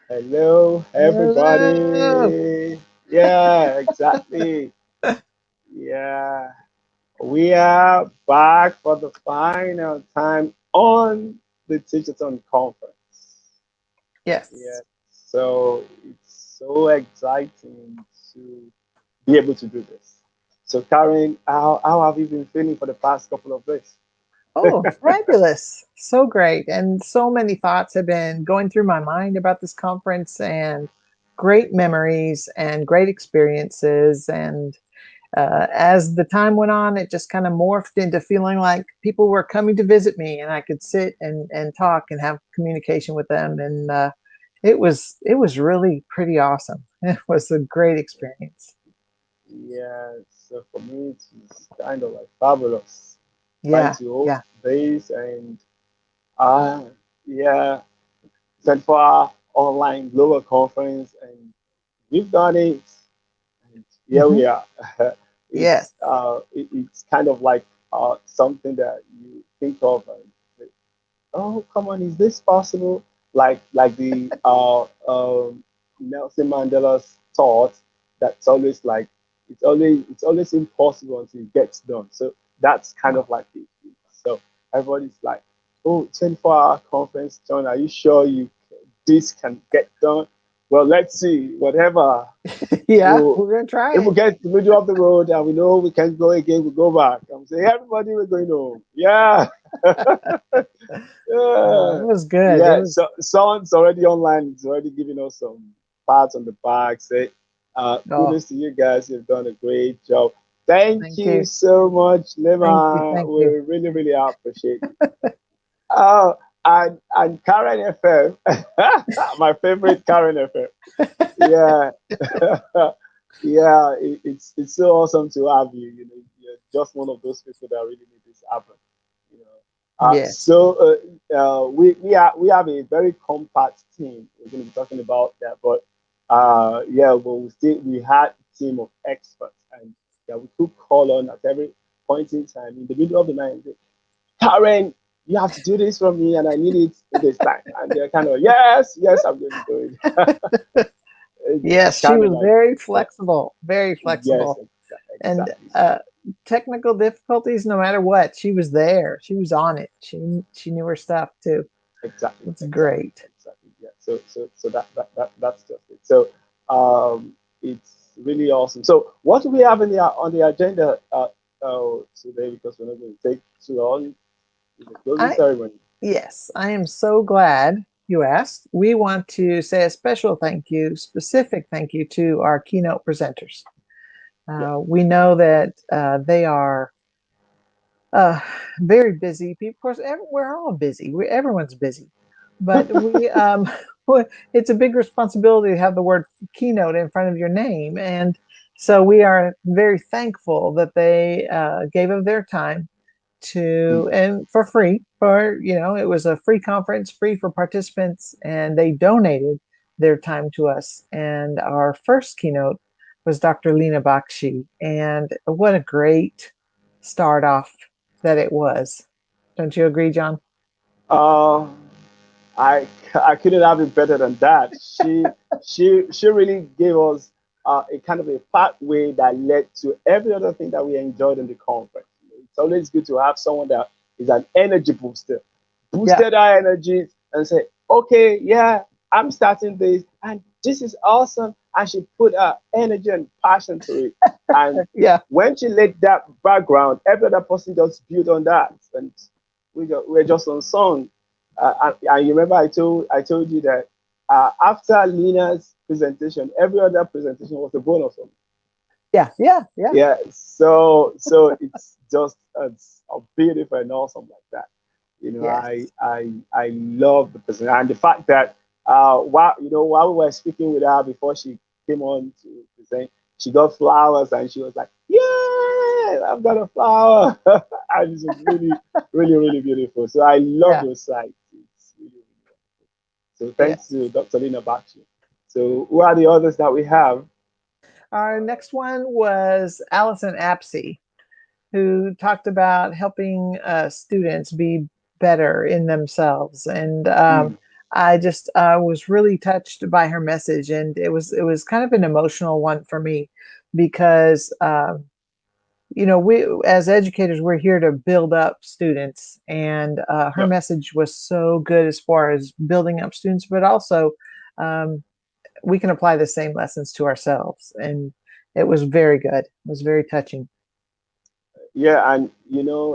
Hello, Hello. everybody. Yeah, exactly. Yeah, we are back for the final time on the TeachAthon conference. Yeah, Yes. so it's so exciting to be able to do this. So, Karen, how have you been feeling for the past couple of days? Oh, fabulous. So great. And so many thoughts have been going through my mind about this conference and great memories and great experiences. And as the time went on, it just kind of morphed into feeling like people were coming to visit me and I could sit and talk and have communication with them. And it was really pretty awesome. It was a great experience. Yeah, so for me, it's kind of like fabulous trying Yeah, to host yeah. this and uh, yeah, set for our online global conference, and we've done it. And here Hmm. we are. Yes. It's kind of like something that you think of and say, oh, come on, is this possible? Like the Nelson Mandela's thought that's always like it's always impossible until it gets done. So that's kind Oh. of like it. So everybody's like, oh, 24-hour conference, John, are you sure this can get done? Well, let's see. Whatever. Yeah, We'll, we're gonna try if we it. get to the middle of the road and we know we can go again, we go back. I'm saying, everybody, we're going home. Yeah. It Yeah, was good. It yeah. was. So someone's already online. It's already giving us some pats on the back. Say, Oh, kudos to you guys. You've done a great job. Thank thank you you, so much, thank you, Lema. thank We you. really, really appreciate it. Oh, and Karen FM, my favorite Karen FM. Yeah, yeah. It's so awesome to have you. You know, you're just one of those people that really made this happen. You know. Yes. We have a very compact team. We're going to be talking about that, but yeah, well, we had a team of experts, and yeah, we could call on at every point in time in the middle of the night and say, Karen, you have to do this for me, and I need it in this time. And they're kind of, yes, yes, I'm going to do it. It's Yes, she kind of was like, very uh, flexible, very yes, flexible. And exactly. So technical difficulties, no matter what, she was there. She was on it. She knew her stuff too. exactly, It's exactly, great. exactly. Yeah. So that's just it. So it's really awesome. So what do we have in the on the agenda today? Because we're not going to take too long. It's a closing I ceremony. Yes, I am so glad you asked. We want to say a special thank you, specific thank you to our keynote presenters. Yeah. We know that they are uh, very busy. Of course, we're all busy. Everyone's busy, but it's a big responsibility to have the word keynote in front of your name, and so we are very thankful that they gave of their time to and for free it was a free conference, free for participants, and they donated their time to us. And our first keynote was Dr. Lena Bakshi, and what a great start off that it was. Don't you agree, John? Uh, I couldn't have it better than that. She really gave us a kind of a pathway that led to every other thing that we enjoyed in the conference. You know, it's always good to have someone that is an energy booster, Yeah, boosted our energy and say, okay, yeah, I'm starting this, and this is awesome. And she put her energy and passion to it. And yeah, when she laid that background, every other person just built on that, and we're just on song. And you remember I told you that after Lena's presentation, every other presentation was a bonus one. yeah, yeah, yeah, Yeah, so it's just it's beautiful and awesome like that. You know, yes, I love the presentation and the fact that while we were speaking with her before she came on to present, she got flowers and she was like, "Yeah, I've got a flower," and it was really, really, really beautiful. So I love yeah, your site. It's really, really wonderful. So thanks yes. to Dr. Lina Bakshi. So who are the others that we have? Our next one was Allison Apsey, who talked about helping students be better in themselves. And Mm. I just was really touched by her message, and it was kind of an emotional one for me because we as educators we're here to build up students, and her Yeah. message was so good as far as building up students, but also um, we can apply the same lessons to ourselves, and it was very good. It was very touching. Yeah, and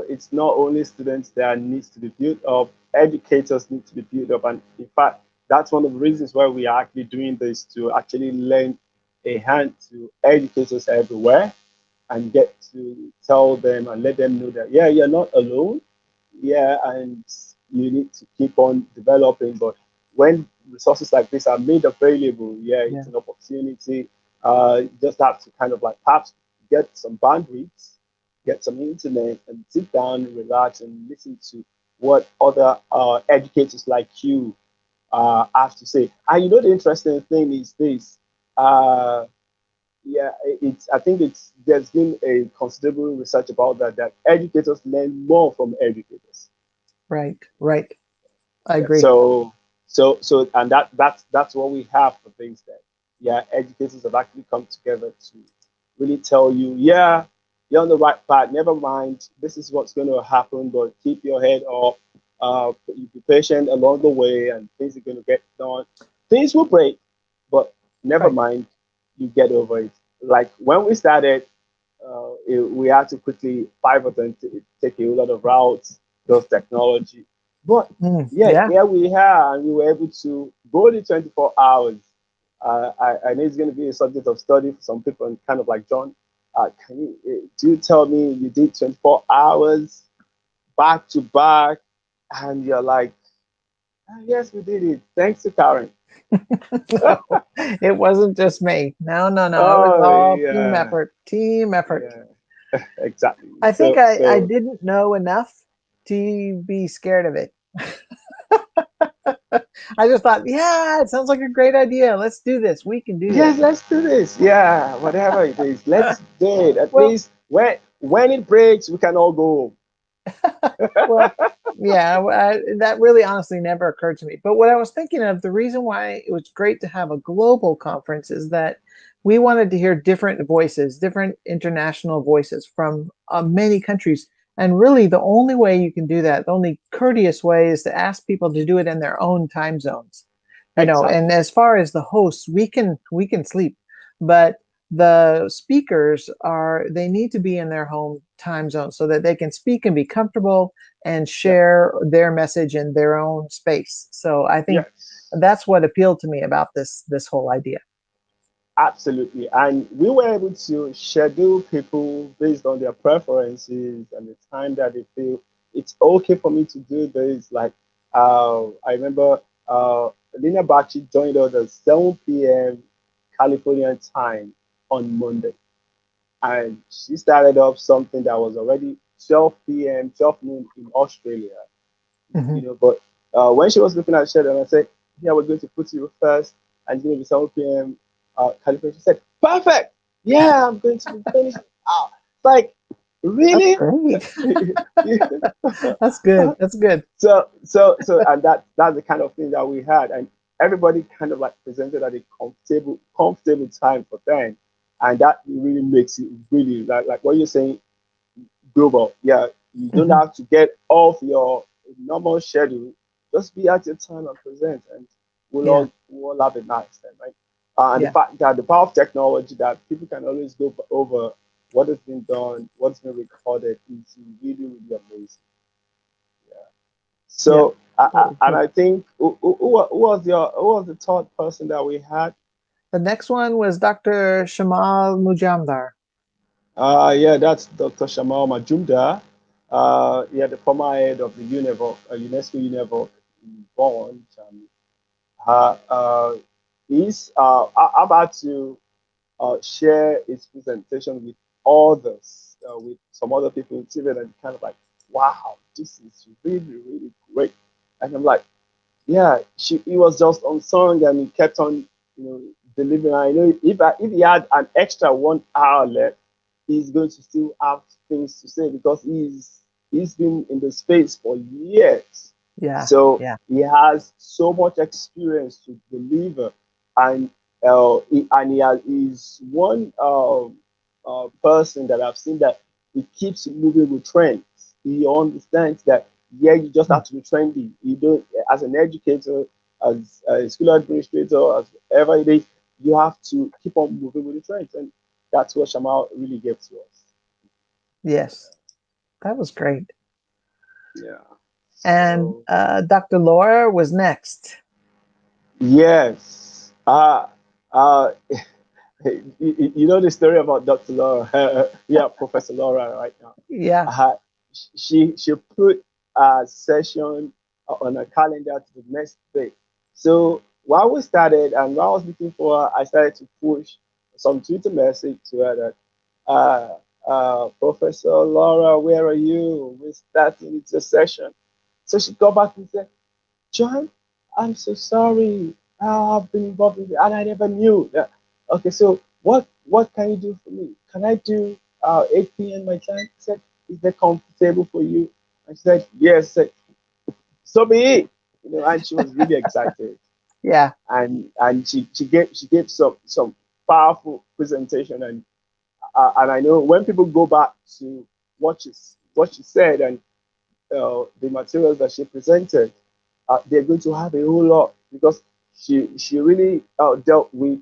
it's not only students that needs to be built up, educators need to be built up. And in fact, that's one of the reasons why we are actually doing this, to actually lend a hand to educators everywhere and get to tell them and let them know that, yeah, you're not alone. Yeah, and you need to keep on developing. But when resources like this are made available, yeah, Yeah. it's an opportunity. You just have to kind of like perhaps get some bandwidth, get some internet, and sit down and relax and listen to what other educators like you have to say. And the interesting thing is this. Uh, yeah, it's. I think there's been a considerable research about that educators learn more from educators. Right, right. I Yeah. agree. So, and that's what we have for things that, yeah, educators have actually come together to really tell you, yeah, you're on the right path. Never mind, this is what's going to happen, but keep your head up. You be patient along the way, and things are going to get done. Things will break, but never Right. mind, you get over it. Like when we started, we had to quickly pivot and take a lot of routes, those technology. But yeah, Yeah. here we are, and we were able to go the 24 hours. I know it's going to be a subject of study for some people, and kind of like, John, can you do you tell me you did 24 hours back to back, and you're like, "Ah, yes, we did it. Thanks to Karen." No, it wasn't just me. No, no, no. It was Oh all team yeah, effort. Team effort. yeah, exactly. I think So I so didn't know enough to be scared of it. I just thought, yeah, it sounds like a great idea. Let's do this. We can do yes, this. let's do this. Yeah, whatever it is, let's do it. At Well, least when it breaks, we can all go well, home. yeah, that really honestly never occurred to me. But what I was thinking of, the reason why it was great to have a global conference is that we wanted to hear different voices, different international voices from many countries. And really, the only way you can do that, the only courteous way, is to ask people to do it in their own time zones. And Exactly. as far as the hosts, we can sleep, but the speakers they need to be in their home time zone so that they can speak and be comfortable and Yeah. share their message in their own space. So I think Yes. that's what appealed to me about this whole idea. Absolutely. And we were able to schedule people based on their preferences and the time that they feel it's okay for me to do this. Like, I remember Lina Bachi joined us at 7 p.m. Californian time on Monday. And she started off something that was already 12 p.m., 12 noon in Australia. Mhm. But when she was looking at the schedule, I said, "Yeah, we're going to put you first, and it's going to be 7 p.m. California." She said, "Perfect. Yeah, I'm going to be finished." Like, That's really? great. That's good. That's good. So, and that's the kind of thing that we had, and everybody kind of like presented at a comfortable time for them, and that really makes it really like what you're saying, global. Yeah, you don't Mhm. have to get off your normal schedule. Just be at your time and present, and Yeah. we'll all have a nice time, right? And the Yeah. fact that the power of technology that people can always go over what has been done, what's been recorded is really, really amazing. Yeah. Yeah. So, Totally and true. I think who was the third person that we had? The next one was Dr. Shamal Mujamdar. Yeah, that's Dr. Shamal Majumdar. Yeah, the former head of the UNESCO Univoc in Bonn. Uh, uh, he's about to share his presentation with others, with some other people in Tibet, and kind of like, wow, this is really, really great. And I'm like, yeah, he was just on song and he kept on, delivering. I know if he had an extra 1 hour left, he's going to still have things to say because he's been in the space for years. Yeah. So Yeah. he has so much experience to deliver, and he's one person that I've seen that he keeps moving with trends. He understands that yeah, you just Mm. have to be trendy. You don't, as an educator, as a school administrator, as whatever it is, you have to keep on moving with the trends, and that's what Shamal really gives to us. Yes. That was great. Yeah. And So Dr. Laura was next. yes. You know the story about Dr. Laura, yeah, Professor Laura right now. Yeah. Uh, she put a session on a calendar to the next day. So while we started and while I was looking for her, I started to push some Twitter message to her that, Professor Laura, where are you? We're starting it's a session. So she got back and said, John, I'm so sorry. I've been involved in it and I never knew. Yeah. Okay, so what can you do for me? Can I do 8 p.m. my time? He said, is that comfortable for you? I said, yes. I said, so be it. And she was really excited. Yeah. And she gave some powerful presentation, and I know when people go back to what she said and the materials that she presented, they're going to have a whole lot because she really dealt with,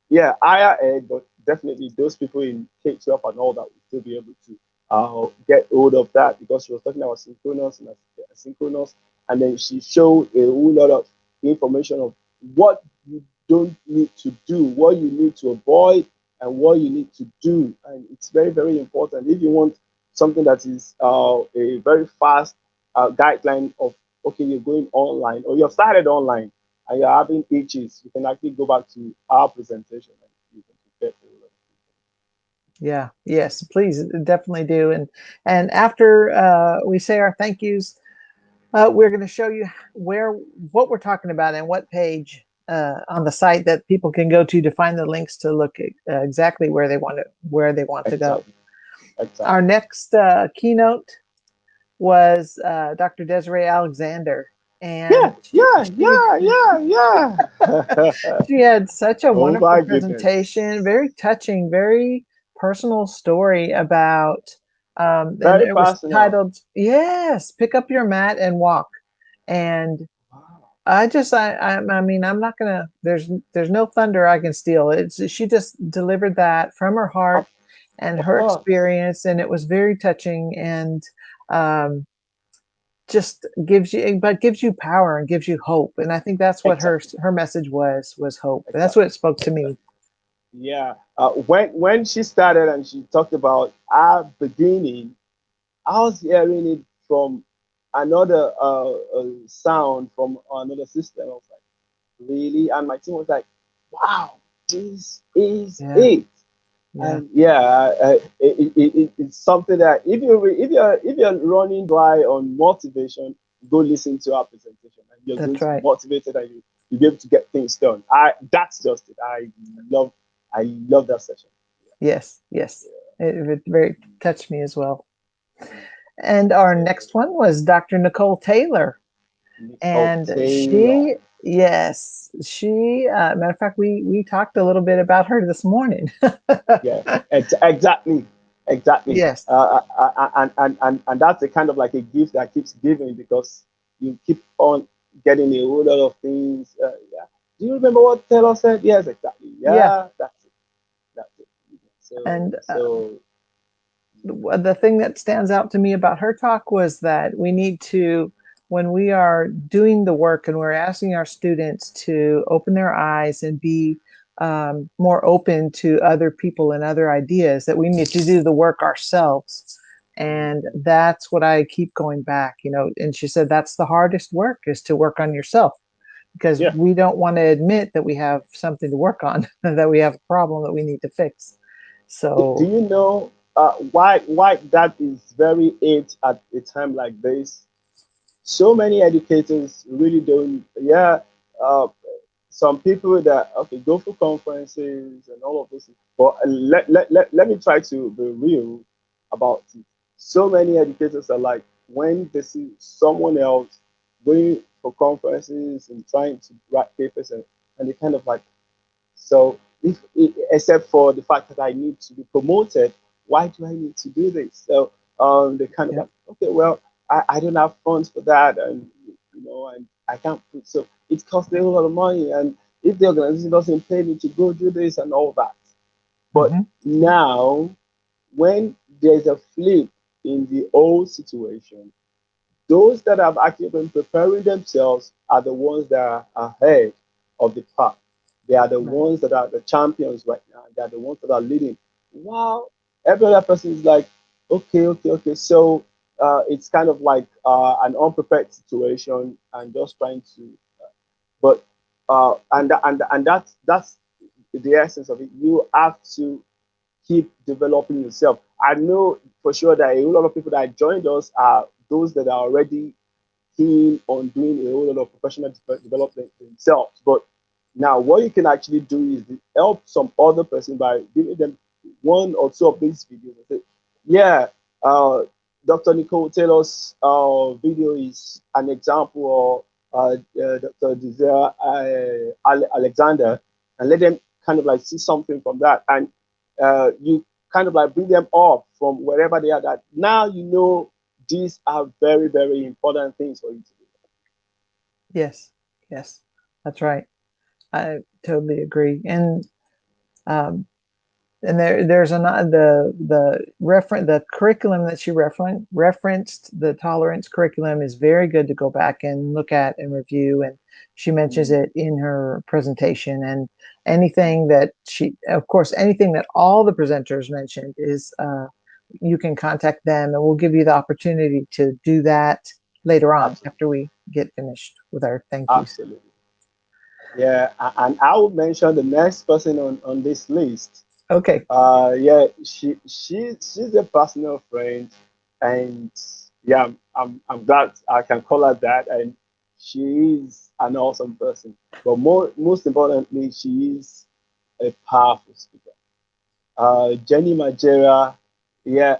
yeah, higher ed, but definitely those people in K-12 and all that will still be able to get hold of that because she was talking about synchronous and asynchronous, and then she showed a whole lot of information of what you don't need to do, what you need to avoid, and what you need to do, and it's very very important if you want something that is a very fast guideline of okay, you're going online or you've started online and you're having itches, you can actually go back to our presentation and you can prepare for it. Yeah. Yes. Please definitely do. And after we say our thank yous, we're going to show you where what we're talking about and what page on the site that people can go to find the links to look at exactly where they want to go. Exactly, Our exactly. next keynote was Dr. Desiree Alexander, and Yeah, yeah, yeah, yeah, yeah. she had such a Oh wonderful my presentation, goodness. very touching, very personal story about, and Very it was personal. titled, Yes, Pick Up Your Mat and Walk. And Wow. I mean, I'm not gonna, there's no thunder I can steal. She just delivered that from her heart Of, and of her course. experience, and it was very touching and, um, just gives you power and gives you hope. And I think that's what Exactly. her message was hope. And that's what Exactly. it spoke to me. Exactly. Yeah. When she started and she talked about our beginning, I was hearing it from another sound from another system. I was like, really? And my team was like, wow, this is Yeah, it. yeah, And yeah, it's something that if you're running dry on motivation, go listen to our presentation, and you're going that's to be right. motivated, and you'll be able to get things done. That's just it. Love I love that session. Yes, yes. It very touched me as well. Yeah. And our So next one was Dr. Nicole Taylor. Nicole And Taylor. yes, matter of fact, we talked a little bit about her this morning. Yeah, exactly, exactly. Yes, And that's a kind of like a gift that keeps giving because you keep on getting a whole lot of things. Yeah. Do you remember what Taylor said? Yes, exactly. yeah. Yeah, that's it. That's it. So, And so the thing that stands out to me about her talk was that we need to, when we are doing the work and we're asking our students to open their eyes and be more open to other people and other ideas, that we need to do the work ourselves. And mhm. that's what I keep going back, and she said that's the hardest work, is to work on yourself, because Yeah. we don't want to admit that we have something to work on, that we have a problem that we need to fix. Do So you know why that is very apt at a time like this? So many educators really don't. Yeah, uh, some people that okay go for conferences and all of this, but let me try to be real about it. So many educators are like when they see someone else going for conferences and trying to write papers, and they kind of like, so if except for the fact that I need to be promoted, why do I need to do this? So they kind of Yeah. like, okay, well, I don't have funds for that, and and I can't put, so it costs a whole lot of money, and if the organization doesn't pay me to go do this and all that. But Hmm. now, when there's a flip in the old situation, those that have actually been preparing themselves are the ones that are ahead of the pack. They are the Right. ones that are the champions right now. They are the ones that are leading. While every other person is like, okay, okay, okay. So it's kind of like an unprepared situation and just trying to, but and that's the essence of it. You have to keep developing yourself. I know for sure that a lot of people that joined us are those that are already keen on doing a whole lot of professional development themselves. But now, what you can actually do is help some other person by giving them one or two of these videos and say, yeah, uh, Dr. Nicole Taylor's video is an example, or Dr. Desire Alexander, and let them kind of like see something from that. And you kind of like bring them up from wherever they are, that now these are very, very important things for you to do. Yes. Yes. That's right. I totally agree. Um, and there's the curriculum that she referenced, the tolerance curriculum, is very good to go back and look at and review, and she mentions Mm, it in her presentation. And anything that she of course anything that all the presenters mentioned is you can contact them, and we'll give you the opportunity to do that later on absolutely. after we get finished with our thank yous. Absolutely. Yeah. And I will mention the next person on this list. Okay. Yeah, she's a personal friend, and yeah, I'm glad I can call her that, and she is an awesome person. But most importantly, she is a powerful speaker. Jenny Majera, yeah,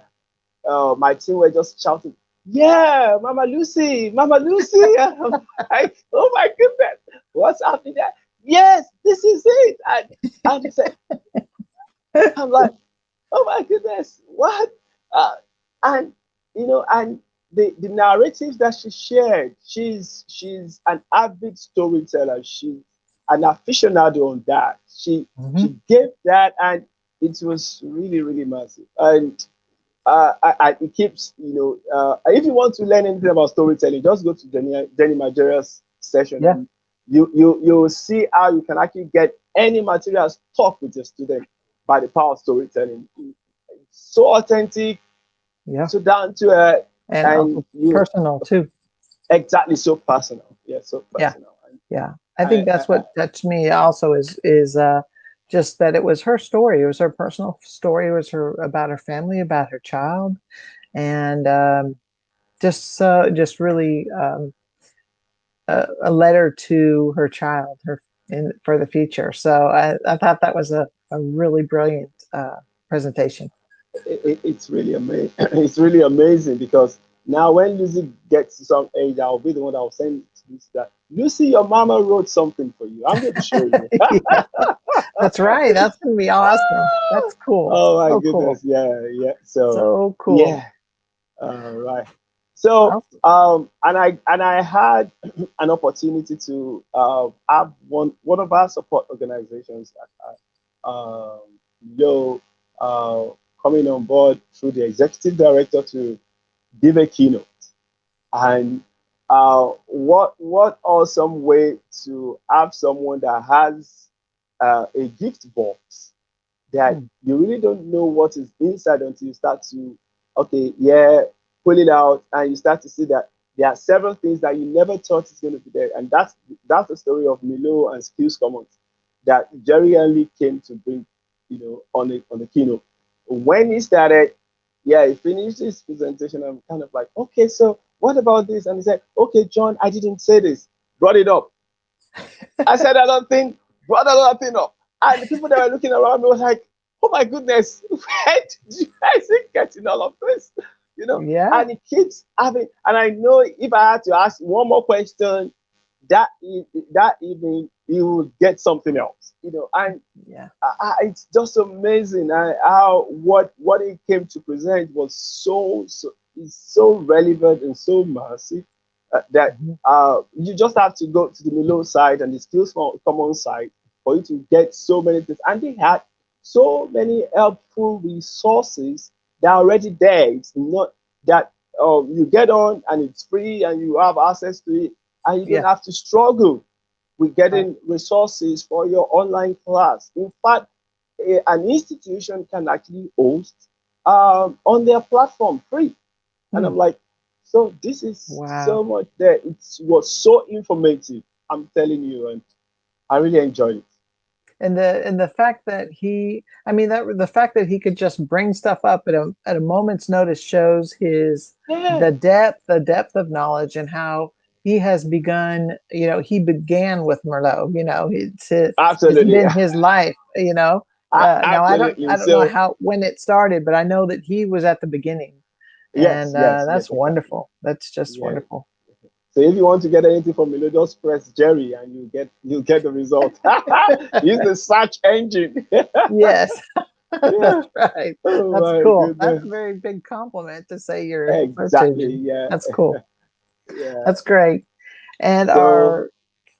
my team were just shouting, "Yeah, Mama Lucy, Mama Lucy!" I'm like, "Oh my goodness, what's happening there?" Yes, this is it. And they said, I'm like, "Oh my goodness, what?" Uh, and and the narratives that she shared, she's an avid storyteller. She's an aficionado on that. She Hmm. gave that, and it was really, really massive. And it keeps, if you want to learn anything about storytelling, just go to Jenny Majera's session, Yeah. and you'll see how you can actually get any materials talk with your student by the power of storytelling. It's so authentic, Yeah. so down to earth, And and also personal too. exactly so personal. Yeah, so Yeah. personal. And Yeah, I think I, that's what touched me also is just that it was her story. It was her personal story. It was her about her family, about her child, and just really a letter to her child, her for the future. So I thought that was a really brilliant presentation. it's really amazing. It's really amazing because now when Lucy gets to some age, I'll be the one that will send to Lucy that, Lucy, your mama wrote something for you. I'm going to show you. Yeah, that's right. That's gonna be awesome. That's cool. Oh my So cool. goodness, yeah, yeah. So So cool. yeah, right. So Awesome. and I had an opportunity to have one of our support organizations um, Yo uh, coming on board through the executive director to give a keynote. And what awesome way to have someone that has a gift box that Mm. you really don't know what is inside until you start to, okay, yeah, pull it out, and you start to see that there are several things that you never thought is going to be there. And that's the story of Milo and Skills Commons that Jerry Henley came to bring, on the keynote. When he started, yeah, he finished his presentation. I'm kind of like, okay, so what about this? And he said, okay, John, I didn't say this. Brought it up. I said another thing, brought another thing up. And the people that were looking around me was like, oh my goodness, where did you guys get in all of this? Yeah. and it keeps having. And I know if I had to ask one more question that that evening, you will get something else, and Yeah. it's just amazing how what it came to present was so is so relevant and so massive that Mhm. you just have to go to the Milo side and the skills common side for you to get so many things. And they had so many helpful resources that are already there. It's not that you get on and it's free and you have access to it and you don't Yeah. have to struggle with Right. getting resources for your online class. In fact, an institution can actually host on their platform free. And Hmm. I'm like, so this is Wow. so much there. It was so informative. I'm telling you, and I really enjoyed it. And the fact that I mean, that the fact that he could just bring stuff up at a moment's notice shows his Yeah, the depth of knowledge, and how he has begun. He began with Merlot. It's absolutely, been his life. Now absolutely. I don't know So how when it started, but I know that he was at the beginning, yes, and yes, yes, that's exactly. wonderful. That's just Yeah. wonderful. So if you want to get anything from me, just press Jerry and you get the result. Use the search engine. Yes, Yeah. that's right. Oh That's my cool. That's goodness. a very big compliment to say your search Exactly. engine. Yeah. That's cool. Yeah. That's great. And So our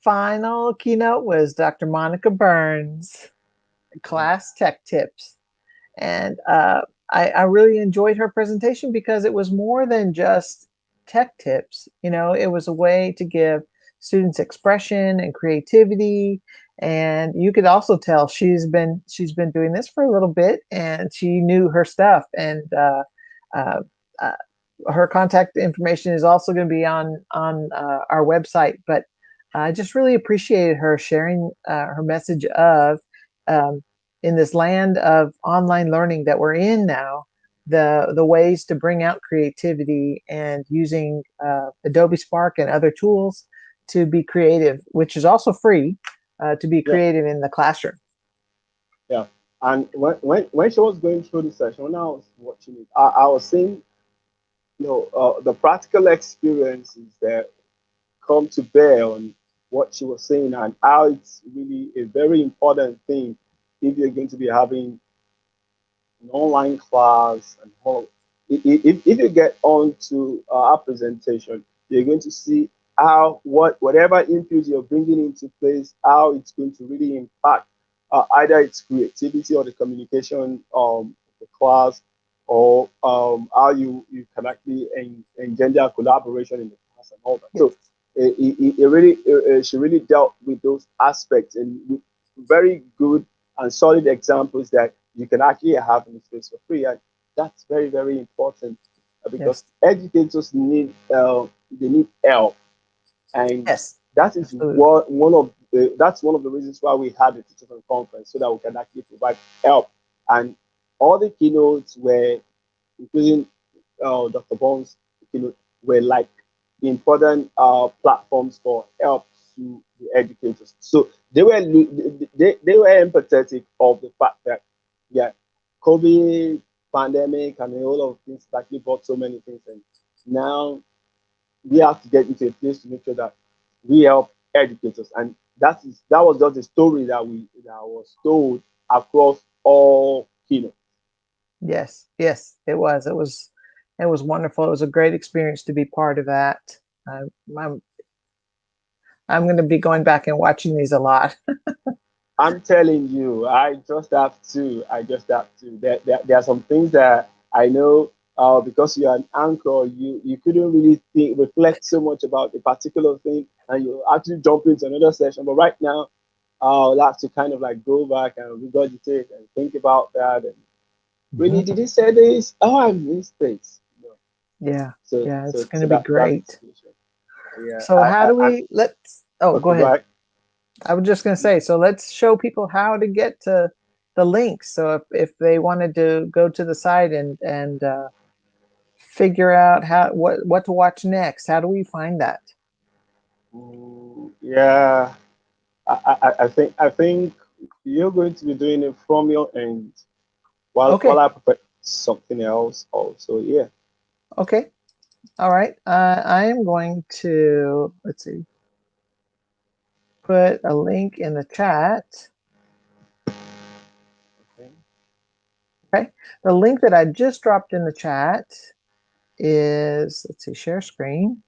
final keynote was Dr. Monica Burns, class tech tips. And I really enjoyed her presentation because it was more than just tech tips. It was a way to give students expression and creativity. And you could also tell she's been doing this for a little bit, and she knew her stuff. And uh, uh, her contact information is also going to be on our website. But I just really appreciated her sharing her message of um, in this land of online learning that we're in now, the ways to bring out creativity and using Adobe Spark and other tools to be creative, which is also free, to be yeah, creative in the classroom. yeah. And when she was going through the session, when I was watching it, I was seeing the practical experiences that come to bear on what she was saying and how it's really a very important thing if you're going to be having an online class and all. If you get on to our presentation, you're going to see how whatever input you're bringing into place, how it's going to really impact either its creativity or the communication of the class, or how you can actually engender collaboration in the class and all that. Yes, So it really she really dealt with those aspects and with very good and solid examples that you can actually have in the space for free. And that's very, very important because yes, educators they need help. And yes, that is absolutely. what one of the reasons why we had the TeachAthon conference, so that we can actually provide help. And all the keynotes were, including Dr. Bones, were like the important platforms for help to the educators. So they were empathetic of the fact that, yeah, COVID, pandemic, and a whole of things actually brought so many things, and now we have to get into a place to make sure that we help educators, and that was just a story that was told across all keynotes. Yes, yes, it was. It was wonderful. It was a great experience to be part of that. Uh, I'm I'm going to be going back and watching these a lot. I'm telling you, I just have to. I just have to. There are some things that I know because you're an anchor, you couldn't really reflect so much about a particular thing, and you actually jump into another session. But right now, I'll have to kind of like go back and regurgitate and think about that. And really, Mhm. did he say this? Oh, I missed this. Yeah, So, yeah, it's so, going to so be that's the great. situation. Yeah, So how do I we let's Oh, go okay, go ahead. ahead. I was just going to say, so let's show people how to get to the links. So if they wanted to go to the site and figure out what to watch next, how do we find that? Yeah, I think you're going to be doing it from your end while Okay. I prepare something else also. Yeah. Okay. All right. I am going to, let's see, put a link in the chat. Okay. Okay. The link that I just dropped in the chat is, let's see, share screen.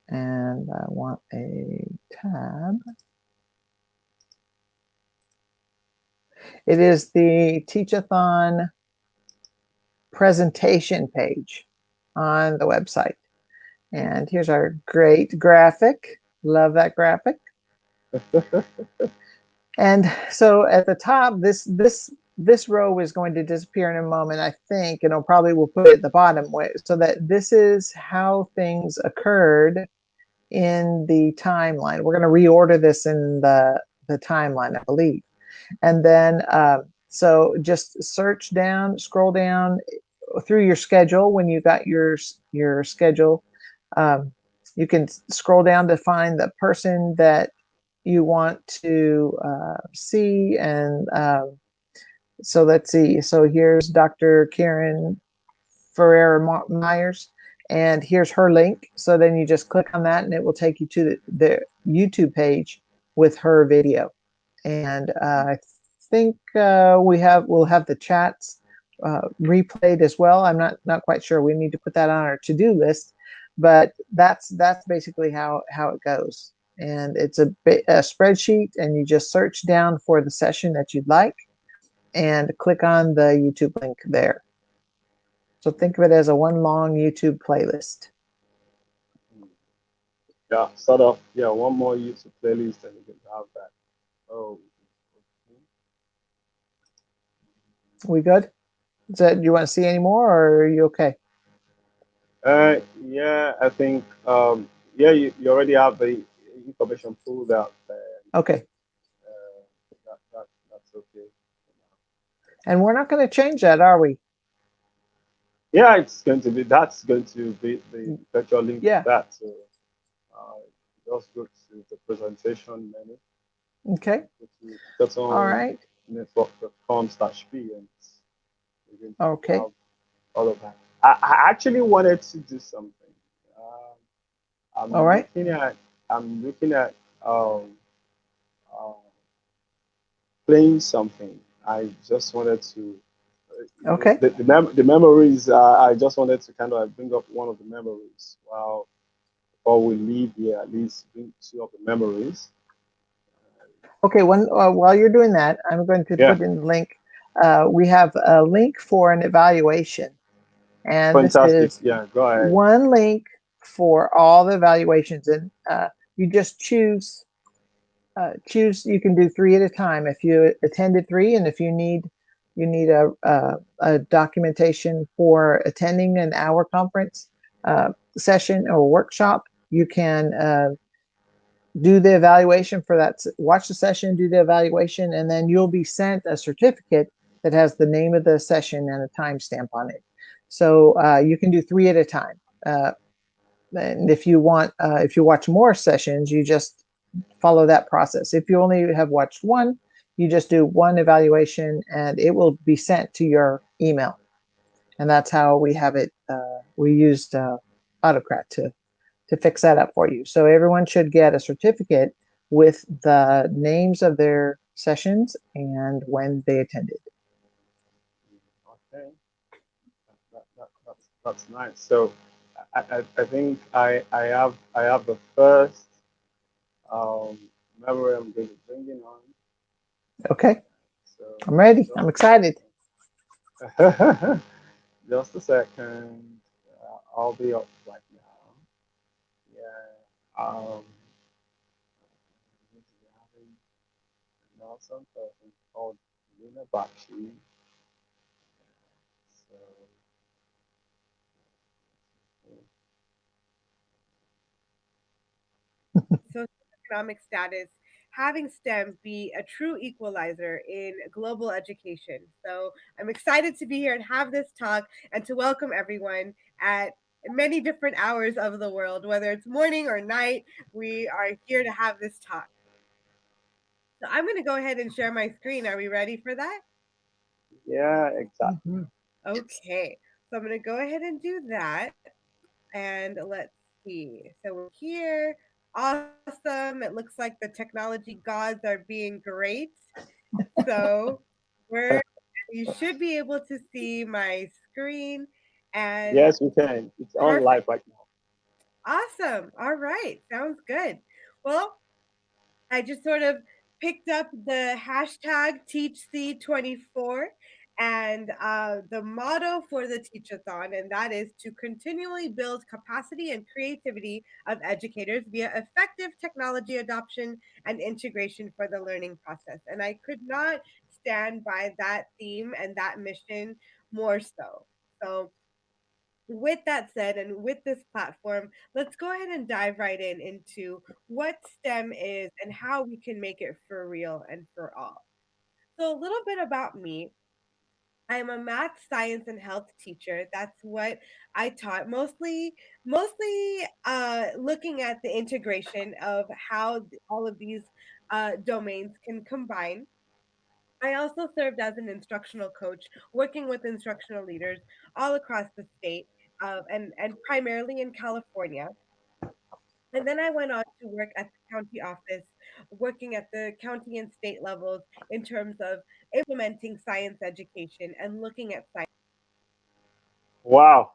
And I want a tab. It is the TeachAthon presentation page on the website. And here's our great graphic. Love that graphic. And so at the top, this row is going to disappear in a moment, I think, and I'll probably will put it at the bottom way so that this is how things occurred in the timeline. We're going to reorder this in the timeline, I believe. And then so just search down, scroll down through your schedule when you got your schedule. Um, you can scroll down to find the person that you want to see. And so let's see. So here's Dr. Karen Ferrer Myers, and here's her link. So then you just click on that, and it will take you to the YouTube page with her video. And I think we'll have the chats replayed as well. I'm not quite sure. We need to put that on our to-do list, but that's basically how it goes. And it's a spreadsheet, and you just search down for the session that you'd like, and click on the YouTube link there. So think of it as a one long YouTube playlist. Yeah, sort of. Yeah, one more YouTube playlist and you can have that. Oh, We good? Do you want to see any more, or are you okay? yeah, I think yeah, you already have the information pulled out there. Okay. That's okay. And we're not going to change that, are we? Yeah, it's going to be that's going to be the virtual link to Yeah. that. So uh, just go to the presentation menu, Okay. go to that's All on right. network.com/p and you're going to Okay. have all of that. I actually wanted to do something. Um, All I'm right. looking at I'm looking at um, uh, playing something. I just wanted to, Okay. the memories. I just wanted to kind of bring up one of the memories. Wow, before we leave here, at least bring two of the memories. Okay. While you're doing that, I'm going to Yeah, put in the link. We have a link for an evaluation, and this fantastic. is Yeah, go ahead. one link for all the evaluations, and you just choose. You can do three at a time if you attended three, and if you need a documentation for attending an hour conference session or workshop, you can do the evaluation for that. Watch the session, do the evaluation, and then you'll be sent a certificate that has the name of the session and a timestamp on it. So you can do three at a time. And if you watch more sessions, you just follow that process. If you only have watched one, you just do one evaluation and it will be sent to your email. And that's how we have it. We used Autocrat to fix that up for you. So everyone should get a certificate with the names of their sessions and when they attended. Okay, that's nice. So I think I have the first um, memory I'm going to bring in on. Okay, So I'm ready. just I'm a excited. second. Just a second. I'll be up right now. Yeah. Going to be having an awesome person called Luna Bakshi. So, Socioeconomic status, having STEM be a true equalizer in global education. So I'm excited to be here and have this talk and to welcome everyone at many different hours of the world, whether it's morning or night. We are here to have this talk. So I'm going to go ahead and share my screen. Are we ready for that? yeah, exactly. Mhm. Okay. So I'm going to go ahead and do that. And let's see. So we're here. Awesome. It looks like the technology gods are being great. So we're you should be able to see my screen and Yes, we can. It's on perfect. live right now. Awesome. All right. Sounds good. Well, I just sort of picked up the hashtag TeachC24 and the motto for the TeachAthon, and that is to continually build capacity and creativity of educators via effective technology adoption and integration for the learning process. And I could not stand by that theme and that mission more so. So, with that said, and with this platform, let's go ahead and dive right into what STEM is and how we can make it for real and for all. So, a little bit about me. I am a math, science, and health teacher. That's what I taught. Mostly looking at the integration of how all of these domains can combine. I also served as an instructional coach, working with instructional leaders all across the state, and primarily in California. And then I went on to work at the county office, working at the county and state levels in terms of implementing science education and looking at science. Wow,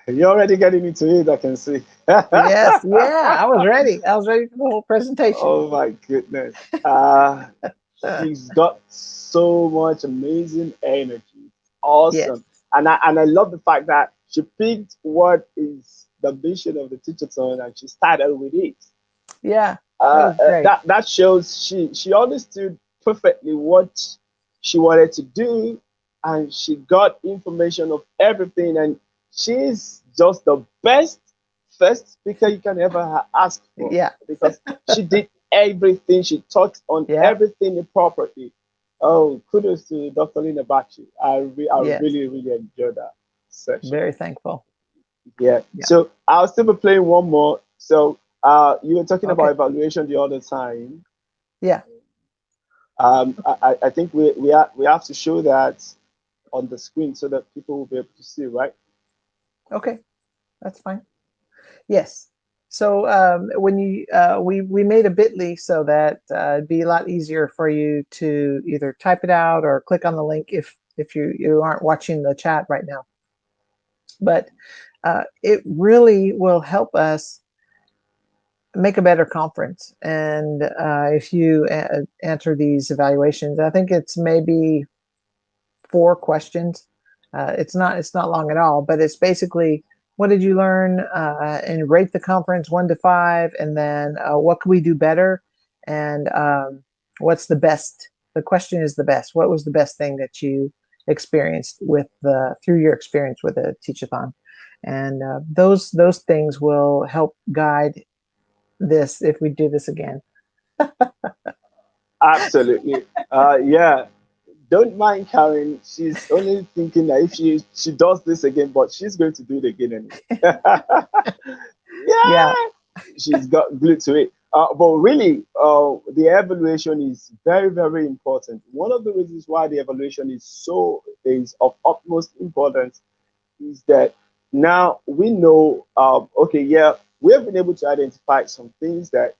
you're already getting into it. I can see. Yes, yeah, I was ready. I was ready for the whole presentation. Oh my goodness. She's got so much amazing energy. Yes, Awesome. And I love the fact that she picked what is the mission of the teachathon and she started with it. yeah, it was great. That shows she understood perfectly what she wanted to do, and she got information of everything, and she's just the best first speaker you can ever ask for, Yeah, because she did everything, she touched on yeah, everything properly. Oh, kudos to Dr. Lina Bachi. I yes, really enjoyed that session. very thankful. Yeah. Yeah, So I'll still be playing one more. So you were talking about okay, evaluation the other time. yeah, I think we have to show that on the screen so that people will be able to see, right? okay, that's fine. Yes. So when you we made a Bitly so that it'd be a lot easier for you to either type it out or click on the link if you aren't watching the chat right now. But it really will help us make a better conference. And if you answer these evaluations, I think it's maybe 4 questions. It's not long at all, but it's basically what did you learn and rate the conference 1 to 5, and then what could we do better, and what's the best. The question is the best. What was the best thing that you experienced with the through your experience with a teachathon, and those things will help guide this if we do this again. Absolutely. Yeah. Don't mind Karen. She's only thinking that if she does this again, but she's going to do it again anyway. Yeah, Yeah, she's got glued to it. But really, the evaluation is very important. One of the reasons why the evaluation is of utmost importance is that now we know. Okay, yeah, we have been able to identify some things that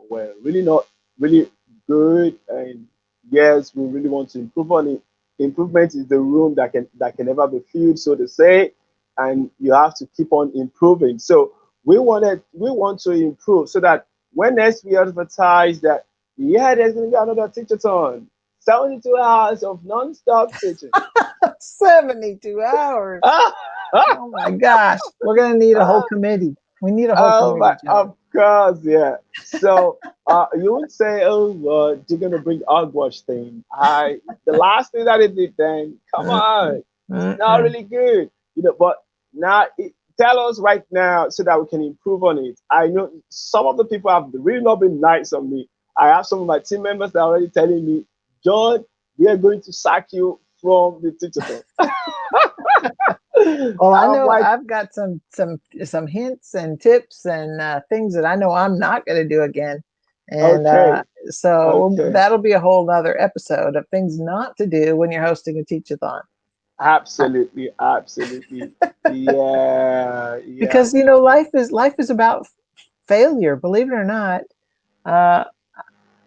were really not really good, and yes, we really want to improve on it. Improvement is the room that can never be filled, so to say, and you have to keep on improving. So we want to improve so that when next we advertise that, yeah, there's going to be another teachathon, 72 hours of non-stop teaching. 72 hours. Oh my gosh, we're gonna need a whole committee. We need a whole Oh my, committee, John. of course, yeah. So you would say, oh, you're gonna bring hogwash thing. The last thing that it did then, come on, it's not Mm-mm. really good, But now, tell us right now so that we can improve on it. I know some of the people have really not been nice on me. I have some of my team members that are already telling me, John, we are going to sack you from the teacher. Well, I I'm know like, I've got some hints and tips and things that I know I'm not going to do again, and okay, so okay. that'll be a whole other episode of things not to do when you're hosting a teachathon. Absolutely, absolutely. Yeah, yeah, Because life is about failure. Believe it or not, uh,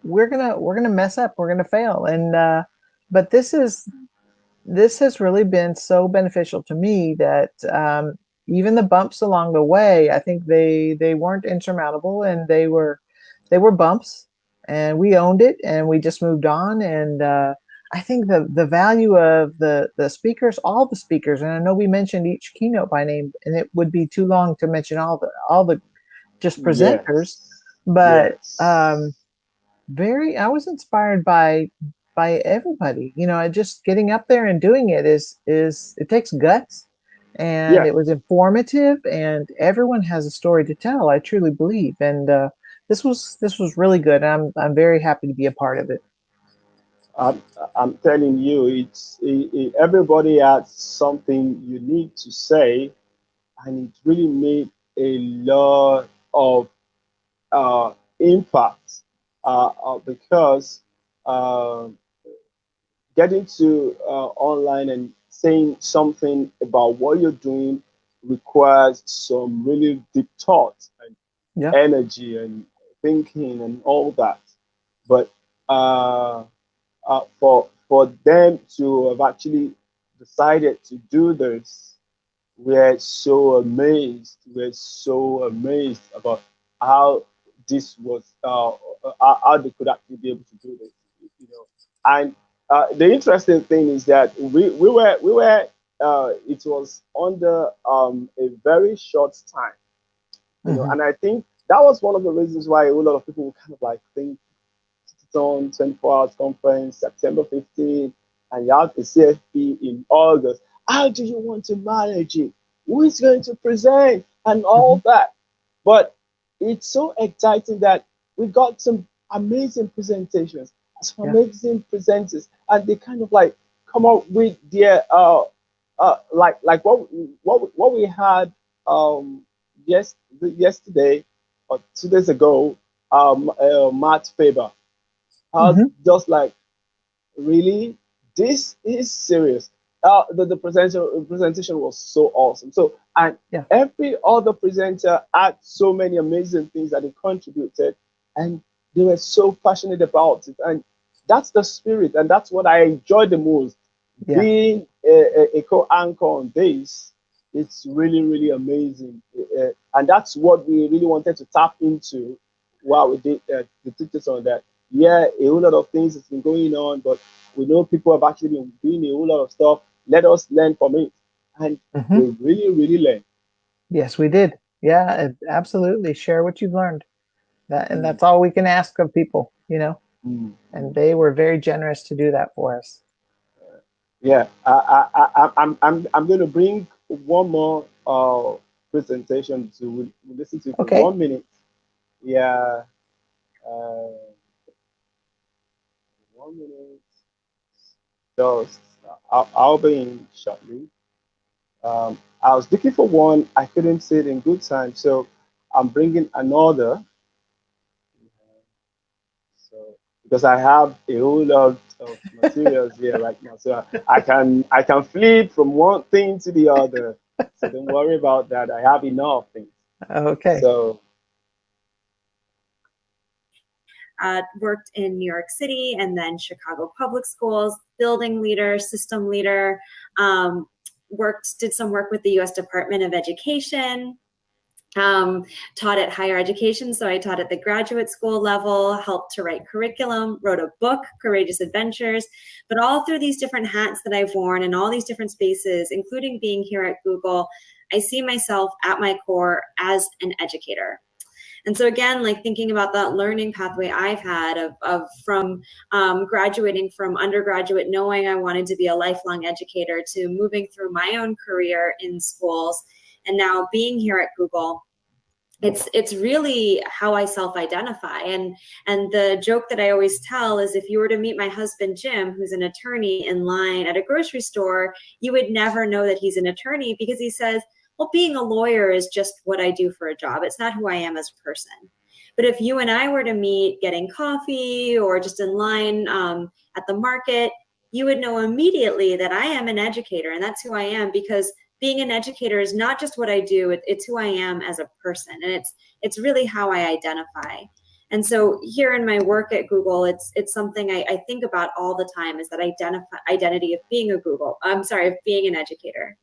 we're gonna mess up. We're gonna fail, and but this has really been so beneficial to me that even the bumps along the way, I think they weren't insurmountable, and they were bumps, and we owned it, and we just moved on. And I think the value of the speakers, all the speakers, and I know we mentioned each keynote by name, and it would be too long to mention all the just presenters, yes, but yes, I was inspired by everybody. Just getting up there and doing it is it takes guts, and yeah. it was informative, and everyone has a story to tell, I truly believe. And this was really good. I'm very happy to be a part of it. I'm, I'm telling you, everybody had something unique to say, and it really made a lot of impact because uh, getting to online and saying something about what you're doing requires some really deep thought and Yeah. energy and thinking and all that. But uh, for them to have actually decided to do this, we're so amazed about how this was how they could actually be able to do this, you know. And the interesting thing is that we were it was under a very short time, Hmm. and I think that was one of the reasons why a whole lot of people would kind of like think on 24 hours conference, September 15th, and you have the CFP in August. How do you want to manage it? Who is going to present and Hmm. all that? But it's so exciting that we got some amazing presentations, some Yeah. amazing presenters, and they kind of like come up with their like what we had yesterday or 2 days ago, Matt Faber. I was Hmm. just like, really, this is serious. The presentation was so awesome. So, and Yeah. every other presenter had so many amazing things that they contributed, and they were so passionate about it. And that's the spirit, and that's what I enjoy the most. Yeah. Being a co-anchor on this, it's really, really amazing. And that's what we really wanted to tap into while we did the teachers on that. Yeah, a whole lot of things has been going on, but we know people have actually been doing a whole lot of stuff. Let us learn from it. And Hmm. we really, really learn. Yes, we did. Yeah, absolutely. Share what you've learned. And Mm, that's all we can ask of people. mm, And mm. they were very generous to do that for us. Yeah, I'm going to bring one more presentation to we'll listen to for Okay. 1 minute. Yeah, uh, 1 minute. Just, I'll be in shortly. I was looking for one. I couldn't see it in good time, so I'm bringing another. So because I have a whole lot of materials here right now, so I can flip from one thing to the other. So don't worry about that. I have enough things. Okay. So Worked in New York City and then Chicago public schools, building leader, system leader, did some work with the US Department of Education, um, taught at higher education. So I taught at the graduate school level, helped to write curriculum, wrote a book, Courageous Adventures. But all through these different hats that I've worn in all these different spaces, including being here at Google, I see myself at my core as an educator. And so again, like thinking about that learning pathway I've had of from graduating from undergraduate, knowing I wanted to be a lifelong educator, to moving through my own career in schools, and now being here at Google, it's really how I self-identify. And the joke that I always tell is, if you were to meet my husband Jim, who's an attorney, in line at a grocery store, you would never know that he's an attorney, because he says, well, being a lawyer is just what I do for a job. It's not who I am as a person. But if you and I were to meet getting coffee or just in line at the market, you would know immediately that I am an educator, and that's who I am, because being an educator is not just what I do, it's who I am as a person, and it's really how I identify. And so here in my work at Google, it's something I think about all the time, is that identity of being of being an educator.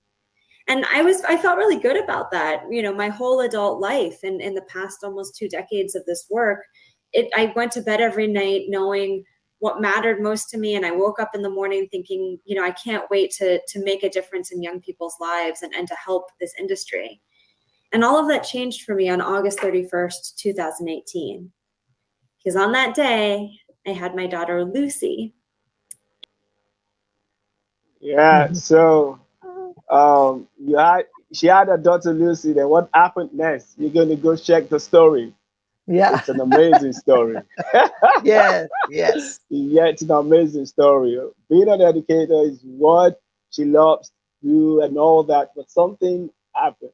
And I felt really good about that. My whole adult life, and in the past almost 2 decades of this work, I went to bed every night knowing what mattered most to me, and I woke up in the morning thinking, I can't wait to make a difference in young people's lives, and to help this industry. And all of that changed for me on August 31st, 2018, because on that day I had my daughter Lucy. Yeah. So you had she had a daughter Lucy. Then what happened next? You're gonna go check the story. Yeah. It's an amazing story. Yes. Yes. Yeah, it's an amazing story. Being an educator is what she loves to do and all that, but something happened.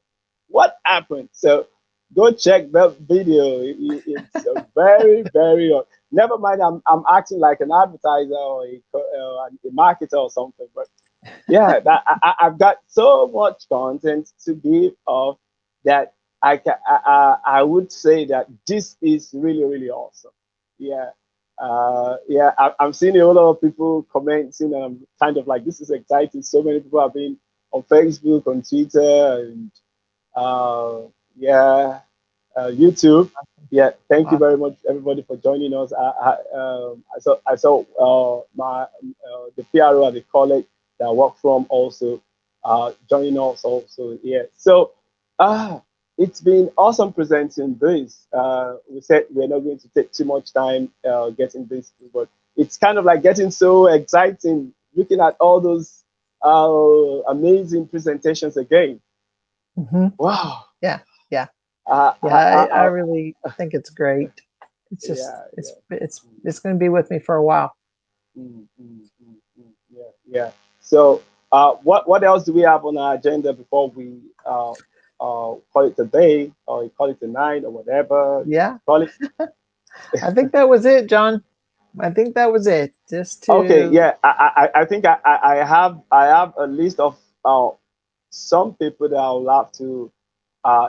What happened? So go check that video. It's a very, very. Never mind, I'm acting like an advertiser or a marketer or something, but yeah, I've got so much content to give off that I would say that this is really, really awesome. Yeah. Yeah, I'm seeing a lot of people commenting, and I'm kind of like, this is exciting. So many people have been on Facebook, on Twitter, and uh, yeah, YouTube. Yeah, thank you Awesome. very much, everybody, for joining us. I saw my the PRO at the college that I work from also joining us also. Yeah, so uh, it's been awesome presenting this. We said we're not going to take too much time getting this, but it's kind of like getting so exciting looking at all those amazing presentations again. Hmm. Wow. Yeah. Yeah. Uh, Yeah. uh, uh, I uh, really think it's great. It's just yeah, it's yeah. it's it's going to be with me for a while. Yeah, yeah. So, what else do we have on our agenda before we call it a day or you call it a night or whatever you Yeah. call it? I think that was it, John. I think that was it. Just Okay, to yeah. I think I have a list of some people that I would love to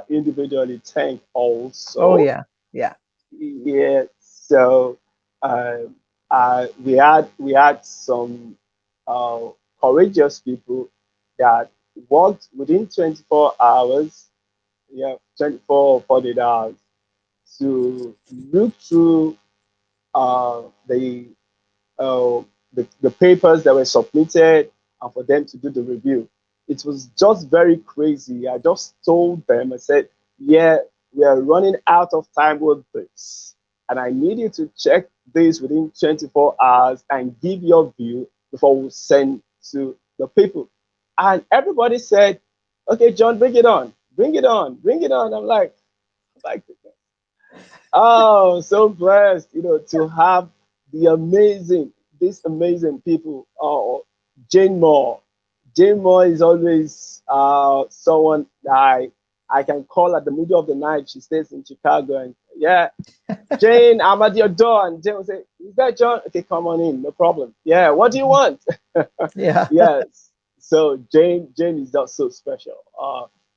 individually thank Oh also. yeah. Yeah. Yeah. So we had some uh, courageous people that worked within 24 hours, yeah, 24 or 48 hours to look through uh, the uh, the papers that were submitted and for them to do the review. It was just very crazy. I just told them, I said, yeah, we are running out of time with this. And I need you to check this within 24 hours and give your view before we send to the people. And everybody said, okay, John, bring it on, bring it on, bring it on. I'm like, oh, so blessed, to have the these amazing people. Oh, Jane Moore. Jane Moore is always someone that I can call at the middle of the night. She stays in Chicago, and yeah, Jane, I'm at your door, and Jane will say, "Is that John? Okay, come on in, no problem. Yeah, what do you Mhm. want?" Yeah. Yes. So Jane is just so special.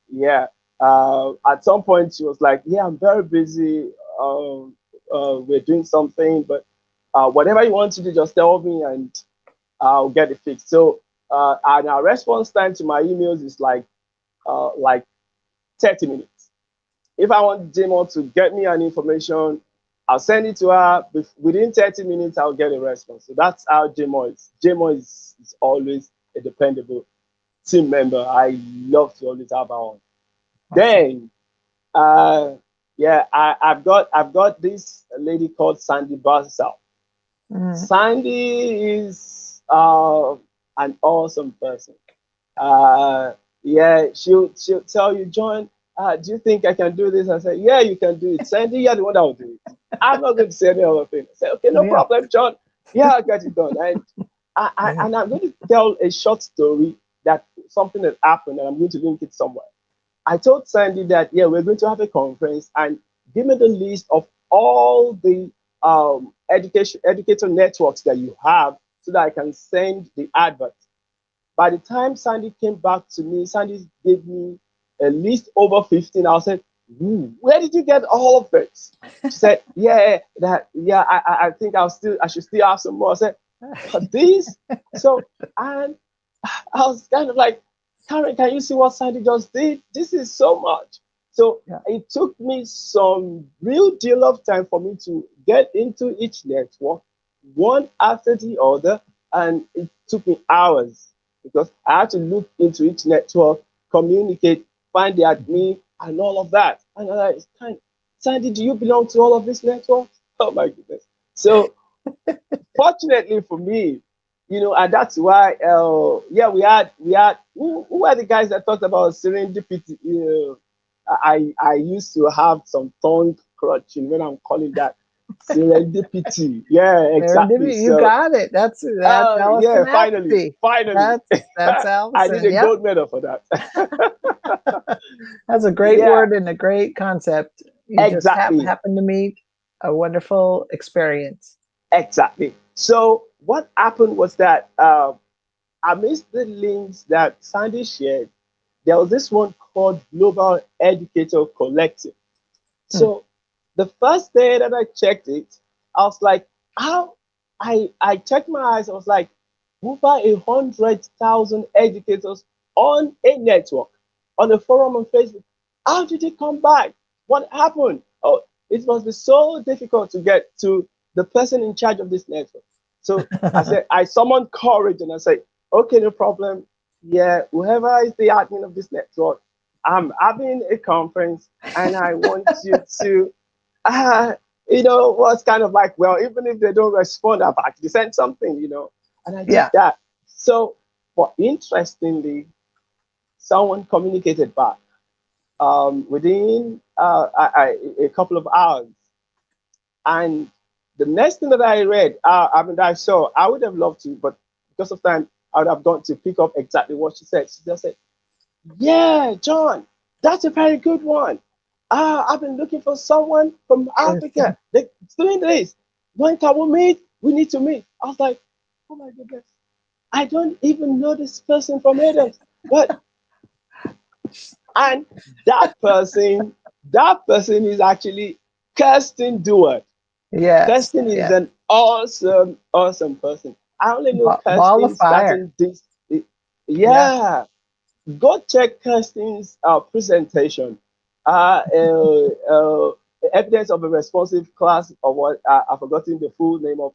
Yeah. At some point she was like, "Yeah, I'm very busy. Um, we're doing something, but whatever you want to do, just tell me, and I'll get it fixed." So and our response time to my emails is like 30 minutes. If I want Jane to get me an information, I'll send it to her. Within 30 minutes, I'll get a response. So that's how Jmo is. Jmo is always a dependable team member. I love to always have her on. Awesome. Then, uh, yeah, I've got this lady called Sandy Bassel. Mhm. Sandy is an awesome person. Uh, yeah, she'll tell you, John, do you think I can do this? I said, yeah, you can do it. Sandy, you're the one that will do it. I'm not going to say any other thing. I said, okay, no Yeah. problem, John. Yeah, I got it done. Mhm. And I'm going to tell a short story that something that happened, and I'm going to link it somewhere. I told Sandy that yeah, we're going to have a conference and give me the list of all the educator networks that you have so that I can send the advert. By the time Sandy came back to me, Sandy gave me a list over 15. I said, "Ooh, where did you get all of this?" She said, yeah, I think I should still have some more. I said, "For this?" So, and I was kind of like, "Karen, can you see what Sandy just did? This is so much." So Yeah. it took me some real deal of time for me to get into each network, one after the other, and it took me hours because I had to look into each network, communicate, find the admin, and all of that. And I'm like, Sandy, do you belong to all of these networks? Oh my goodness. So fortunately for me, and that's why, yeah, we had who were the guys that talked about serendipity? I used to have some tongue crutching when I'm calling that serendipity. Yeah, exactly. Serendipity, you So, got it. That's Allison yeah, finally, Appleby. finally, That's I need Allison. a Yep. gold medal for that. That's a great Yeah, word and a great concept. You just exactly. happen to meet a wonderful experience. Exactly. So what happened was that amidst the links that Sandy shared, there was this one called Global Educator Collective. Mm. So the first day that I checked it, I was like, how? I checked my eyes. I was like, over 100,000 educators on a network, on a forum on Facebook. How did it come back? What happened? Oh, it must be so difficult to get to the person in charge of this network. So I said, I summoned courage and I said, okay, no problem. Yeah, whoever is the admin of this network, I'm having a conference and I want you to, uh, what's kind of like, well, even if they don't respond, I've actually sent something. And I did Yeah. that. So, but interestingly, someone communicated back within a couple of hours. And the next thing that I read, I saw, I would have loved to, but because of time, I would have gone to pick up exactly what she said. She just said, yeah, John, that's a very good one. I've been looking for someone from Africa. They're doing this. When can we meet? We need to meet. I was like, oh my goodness. I don't even know this person from Adams. But and that person is actually Kirsten Dewar. Yes. Kirsten is Yes. an awesome, awesome person. I only know Ball of Kirsten fire. starting this. Yeah. Yeah, go check Kirsten's presentation. Uh, uh, uh, Evidence of a responsive class, or what I've forgotten the full name of.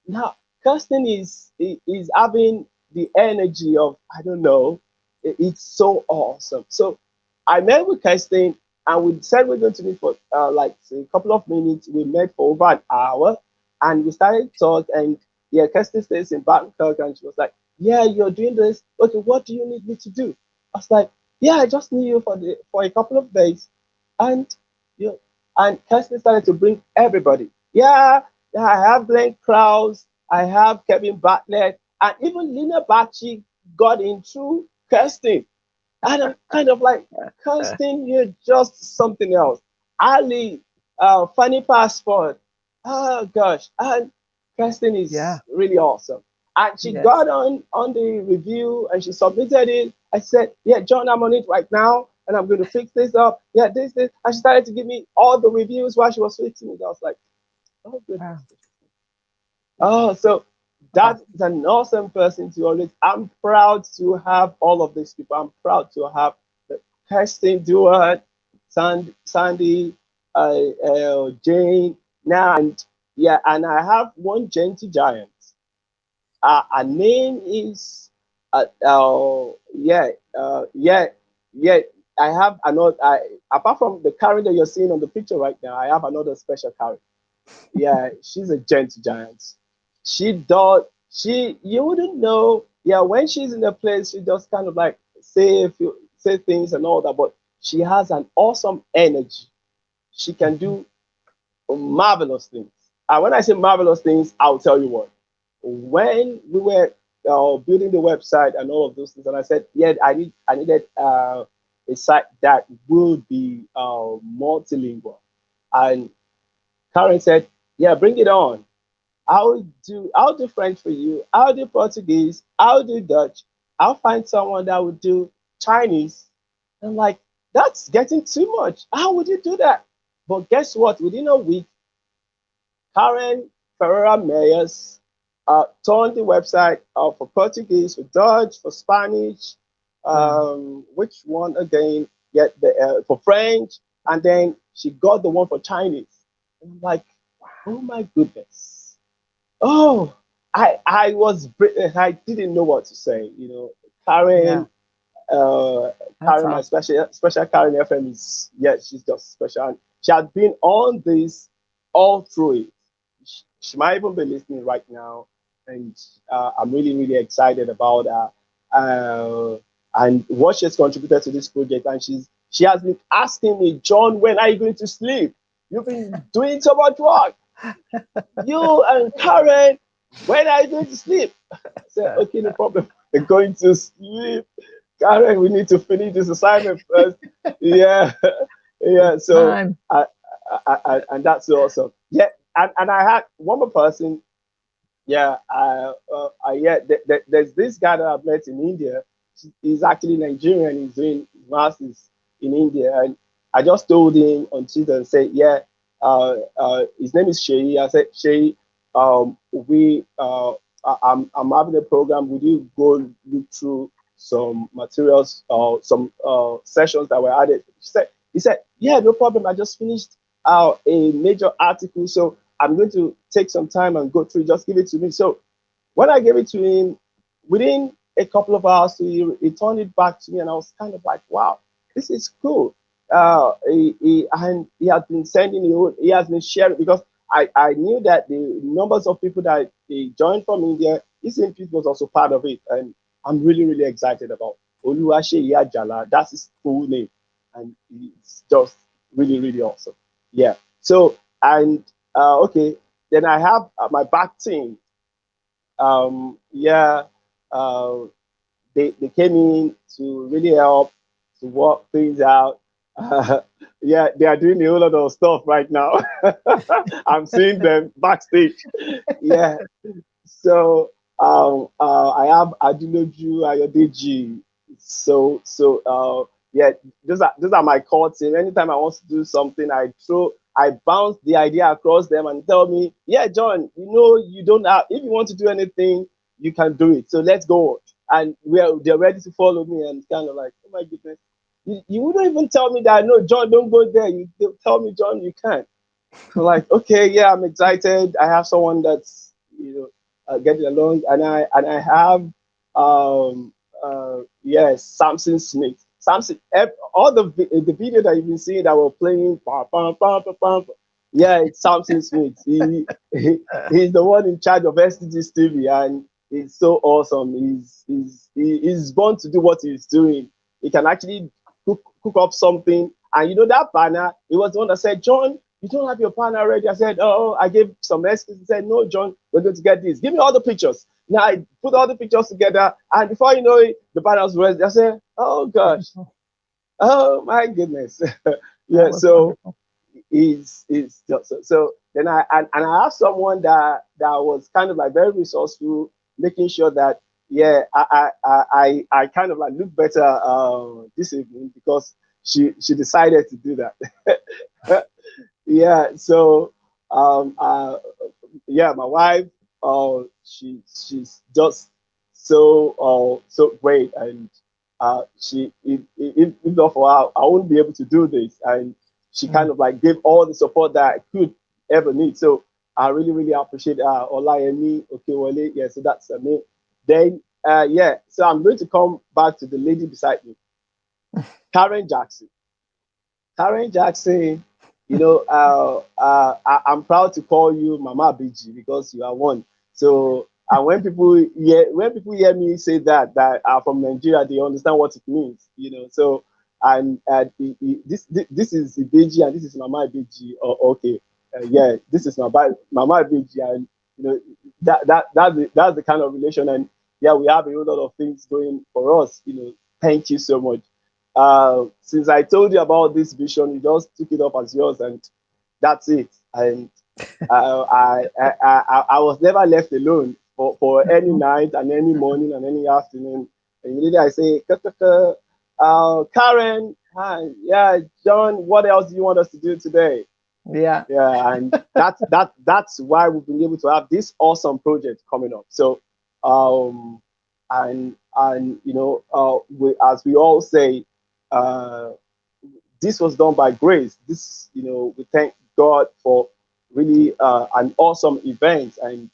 Now, Kirsten is having the energy of, I don't know. It's so awesome. So I met with Kirsten and we said we're going to meet for like a couple of minutes. We met for over an hour and we started talk. And yeah, Kirsten stays in Bangkok and she was like, "Yeah, you're doing this. Okay, what do you need me to do?" I was like, "Yeah, I just need you for a couple of days." And you know, and Kirsten started to bring everybody. Yeah, I have Glenn Krause, I have Kevin Bartlett, and even Lena Bachi got in through Kirsten. And I'm kind of like, Kirsten, you're just something else. Ali, Funny Passport, oh gosh, and Kirsten Yeah. is really awesome. And she Yes. got on the review and she submitted it. I said, yeah, John, I'm on it right now and I'm going to fix this up. Yeah, this. And she started to give me all the reviews while she was fixing it. I was like, oh goodness. Wow. Oh, so Awesome. that's an awesome person to always. I'm proud to have all of these people. I'm proud to have the Kirsten Dewar, Sandy, Jane, now, and yeah, and I have one gentle giant. Her name is, yeah. I have another. Apart from the Karen that you're seeing on the picture right now, I have another special Karen. Yeah, she's a gentle giant. She does. You wouldn't know. Yeah, when she's in a place, she just kind of like say things and all that. But she has an awesome energy. She can do marvelous things. And when I say marvelous things, I'll tell you what. When we were building the website and all of those things, and I said, yeah, I needed a site that would be multilingual. And Karen said, yeah, bring it on. I'll do French for you. I'll do Portuguese. I'll do Dutch. I'll find someone that would do Chinese. I'm like, that's getting too much. How would you do that? But guess what? Within a week, Karen Ferreira Meyers turned the website for Portuguese, for Dutch, for Spanish, Wow. which one again? Get the for French, and then she got the one for Chinese. And I'm like, oh my goodness. Oh, I didn't know what to say. Yeah. Karen, uh, That's Karen, my awesome. special Karen FM is, yeah, she's just special. And she had been on this all through it. She might even be listening right now, and I'm really really excited about her and what she's contributed to this project. And she has been asking me, John, when are you going to sleep? You've been doing so much work. You and Karen, when are you going to sleep? I said, okay, no problem. We're going to sleep. Karen, we need to finish this assignment first. Yeah, yeah. It's So, time. and that's awesome. Yeah, and I had one more person. Yeah, yeah. There's this guy that I've met in India. He's actually Nigerian. He's doing masters in India, and I just told him on Twitter and said, yeah, his name is Shay. I said, Shay, I'm having a program. Would you go look through some materials or some sessions that were added? He said, yeah, no problem. I just finished a major article, so I'm going to take some time and go through. Just give it to me. So when I gave it to him, within a couple of hours, he turned it back to me, and I was kind of like, wow, this is cool. And he has been sending you, he has been sharing, because I knew that the numbers of people that they joined from India, his input was also part of it. And I'm really, really excited about Oluwase Jala. That's his full name. And it's just really, really awesome. Yeah. So, and okay, then I have my back team. Yeah, uh, they came in to really help to work things out. Yeah, they are doing a whole lot of stuff right now. I'm seeing them backstage. Yeah, so I have Adiloju Ayodeji. Yeah, those are my core team. Anytime I want to do something, I bounce the idea across them and tell me, yeah, John, you don't have, if you want to do anything, you can do it. So let's go. And they're ready to follow me, and kind of like, oh my goodness. You wouldn't even tell me that, no, John, don't go there. They'll tell me, John, you can't. So like, okay, yeah, I'm excited. I have someone that's getting along, and I have yes, Samson Smith. All the video that you've been seeing that were playing, yeah, it's Samson Smith. He's the one in charge of SDGs TV, and he's so awesome. He's born to do what he's doing. He can actually cook up something, and that banner. He was the one that said, John, you don't have your banner ready. I said, oh, I gave some excuses. He said, no, John, we're going to get this. Give me all the pictures. Now I put all the pictures together, and before you know it, the banner was ready. I said, oh gosh, Wonderful. oh my goodness. That Yeah, was so wonderful. is just so then and I have someone that was kind of like very resourceful, making sure that, yeah, I kind of like look better this evening, because she decided to do that. Yeah, so yeah, my wife, she's just so great. And she if not for her, I wouldn't be able to do this. And she kind Mm. of like gave all the support that I could ever need. So I really really appreciate Olayemi Okewole. Yeah, so that's her name. Then yeah, so I'm going to come back to the lady beside me, Karen Jackson. Karen Jackson, I'm proud to call you Mama BG, because you are one. So, and when people hear me say that are from Nigeria, they understand what it means. So, and this is Ibeji and this is Mama Ibeji. Oh, okay, yeah, this is Mama Ibeji, and that's the kind of relation. And yeah, we have a whole lot of things going for us. Thank you so much. Since I told you about this vision, you just took it up as yours, and that's it. And I was never left alone for any night and any morning and any afternoon. And immediately I say, Karen, hi, yeah, John, what else do you want us to do today? Yeah. Yeah, and that's why we've been able to have this awesome project coming up. So, um, and as we all say, uh, this was done by grace. This, we thank God for really an awesome event, and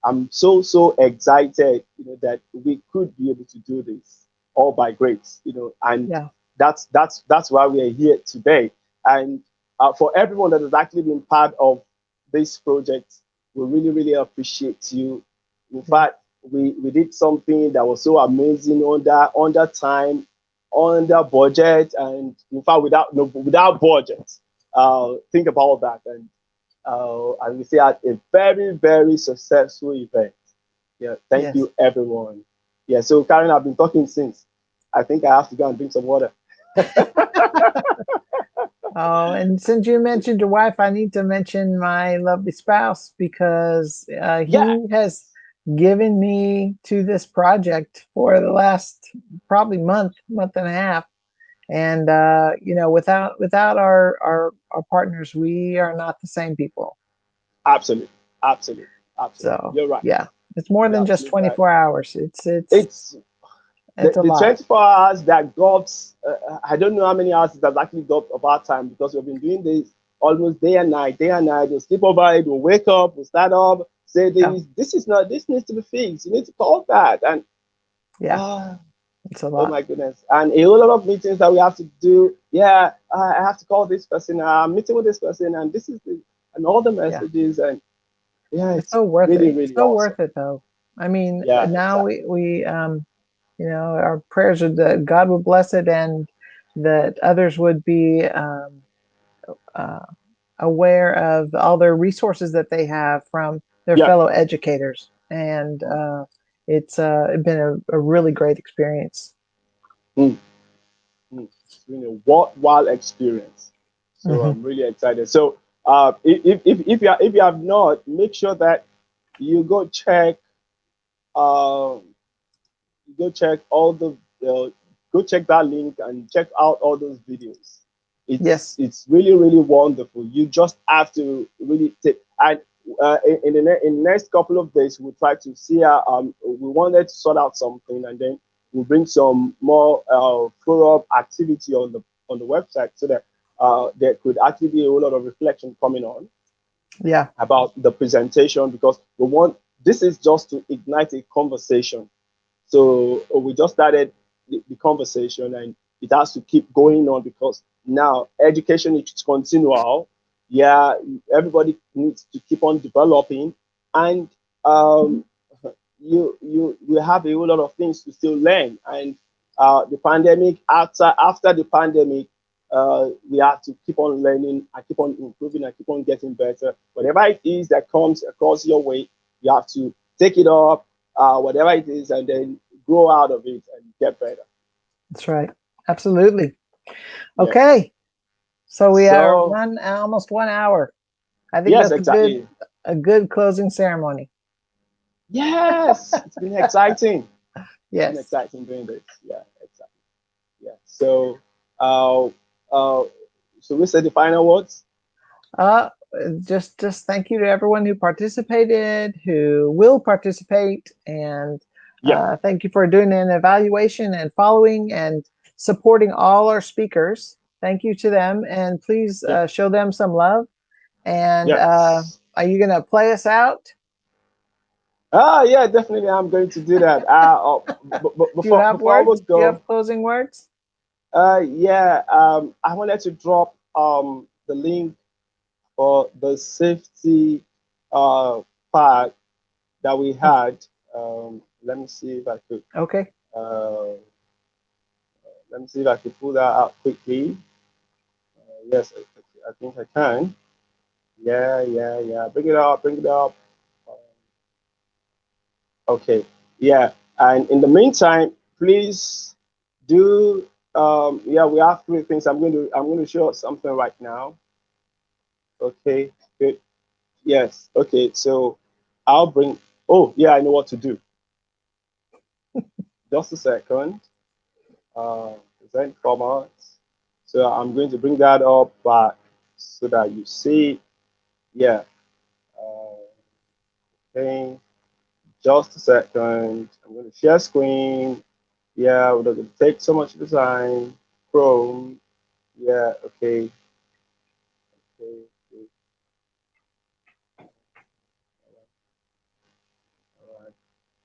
I'm so excited, that we could be able to do this all by grace, and Yeah. that's why we are here today. And for everyone that has actually been part of this project, we really appreciate you. In Yeah. fact, we did something that was so amazing under time, under budget, and in fact without no without budget. Think about that, and we say at a very successful event. Yeah, thank Yes. you everyone. Yeah, so Karen, I've been talking since. I think I have to go and drink some water. Oh, and since you mentioned your wife, I need to mention my lovely spouse because Yeah, he has given me to this project for the last probably month and a half. And without our partners, we are not the same people. absolutely, absolutely, absolutely. So You're right. yeah, it's more You're than just absolutely right. 24 hours. It's It's it's a the lot. 24 hours that God's, I don't know how many hours it has actually got of our time, because we've been doing this almost day and night, day and night. We'll sleep over it, we'll wake up, we'll start up, say Yeah, this is not, this needs to be fixed. You need to call that. And yeah, ah, it's a oh lot. my goodness. And a whole lot of meetings that we have to do. Yeah, I have to call this person, I'm meeting with this person, and this is the, and all the Yeah, messages. And yeah, it's it's so worth really, it. It's really so awesome. worth it though. I mean, Yeah, now exactly. we our prayers are that God would bless it and that others would be uh, aware of all their resources that they have from their Yeah. fellow educators. And it's been a really great experience. Mm, it's been a worthwhile experience. So Hmm. I'm really excited. So if you have not, make sure that you um, go check all the go check that link and check out all those videos. Yes. It's really wonderful. You just have to really take, and in the next couple of days we'll try to see we wanted to sort out something, and then we'll bring some more follow-up activity on the website, so that there could actually be a whole lot of reflection coming on Yeah. about the presentation, because we want, this is just to ignite a conversation. So we just started the conversation, and it has to keep going on, because now education is continual. Yeah, everybody needs to keep on developing, and um, you have a whole lot of things to still learn. And the pandemic, after the pandemic, we have to keep on learning and keep on improving and keep on getting better. Whatever it is that comes across your way, you have to take it up, whatever it is, and then grow out of it and get better. That's right. Absolutely. Yeah. Okay. So we are So almost 1 hour. I think yes, that's exactly. a good closing ceremony. Yes, it's been exciting. It's been Yes. exciting doing this. Yeah, exactly. Yeah. So, uh, uh, so we said the final words. Uh, just thank you to everyone who participated, who will participate, and Yeah. thank you for doing an evaluation and following and supporting all our speakers. Thank you to them, and please Yeah. show them some love. And Yes. are you going to play us out? Yeah, definitely. I'm going to do that. But Do you have before we words? Do you go, have closing words? yeah, I wanted to drop the link for the safety part that we had. Let me see if I could. Okay. Uh, Let me see if I could pull that out quickly. Yes, I think I can. Yeah. Bring it up. Bring it up. Um, Okay. Yeah. And in the meantime, please do. Yeah, we have three things. I'm going to show something right now. Okay. Good. Yes. Okay. So I'll bring. Oh, yeah. I know what to do. Just a second. Uh, Present format. So I'm going to bring that up back so that you see. Yeah. Uh, okay. Just a second. I'm going to share screen. Yeah. We're not going to take so much of the time. Chrome. Yeah. Okay. Okay. Okay. All right.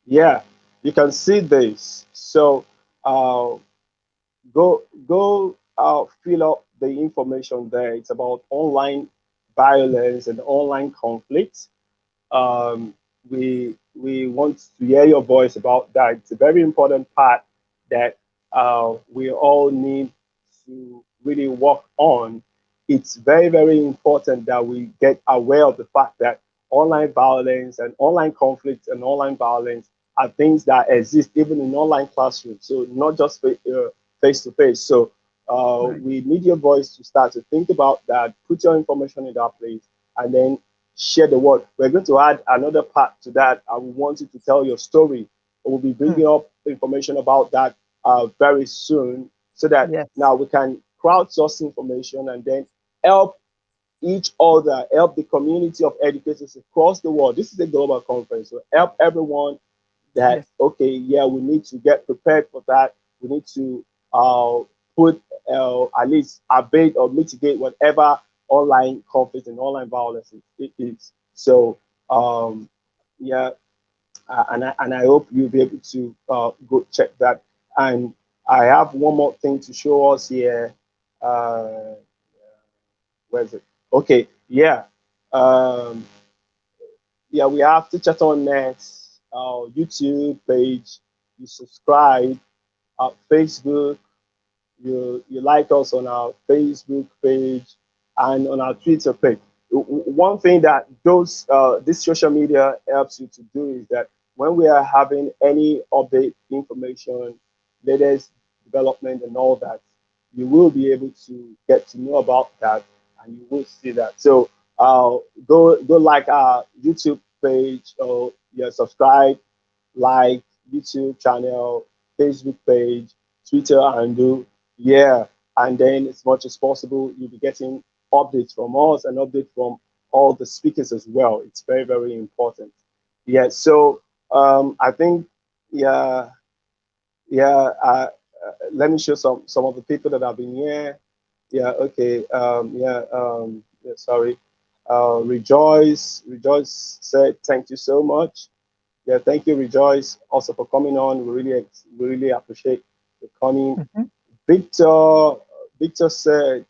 Yeah. You can see this. So. Uh, go fill up the information there. It's about online violence and online conflict. um, we want to hear your voice about that. It's a very important part that we all need to really work on. It's very, very important that we get aware of the fact that online violence and online conflict and online violence are things that exist even in online classrooms. So not just face to face. So Right. we need your voice to start to think about that, put your information in that place, and then share the word. We're going to add another part to that. I want you to tell your story. We'll be Hmm. bringing up information about that very soon so that Yes. now we can crowdsource information and then help each other, help the community of educators across the world. This is a global conference, so help everyone that, Yes. okay, yeah, we need to get prepared for that. We need to put at least abate or mitigate whatever online conflict and online violence it is. So yeah, and I hope you'll be able to go check that. And I have one more thing to show us here. Uh, where's it? Okay, yeah. Um, yeah, we have TeachAthon Next, our YouTube page. You subscribe, our Facebook, you like us on our Facebook page and on our Twitter page. One thing that those this social media helps you to do is that when we are having any update information, latest development and all that, you will be able to get to know about that and you will see that. So go like our YouTube page or yeah, subscribe, like YouTube channel, Facebook page, Twitter handle, yeah. And then as much as possible, you'll be getting updates from us and updates from all the speakers as well. It's very, very important. Yeah. So I think yeah, yeah. Let me show some of the people that have been here. Yeah. Okay. Yeah, sorry. Rejoice said thank you so much. Yeah, thank you, Rejoice, also for coming on. We really appreciate the coming. Hmm. Victor, Victor said,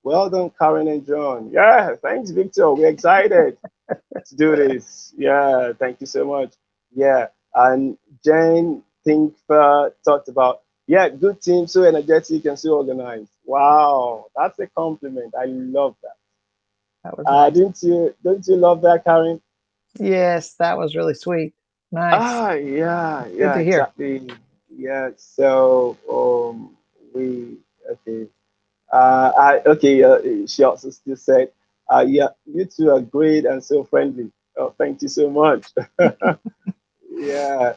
"Well done, Karen and John." Yeah, thanks, Victor. We're excited to do this. Yeah, thank you so much. Yeah, and Jane Thinkfer talked about, yeah, good team, so energetic and so organized. Wow, that's a compliment. I love that. That was nice. Didn't you? Don't you love that, Karen? Yes, that was really sweet. Nice. Yeah, Good yeah, to hear. exactly. Yeah, so we okay. Okay. She also still said, yeah, you two are great and so friendly. Oh, thank you so much. Yeah,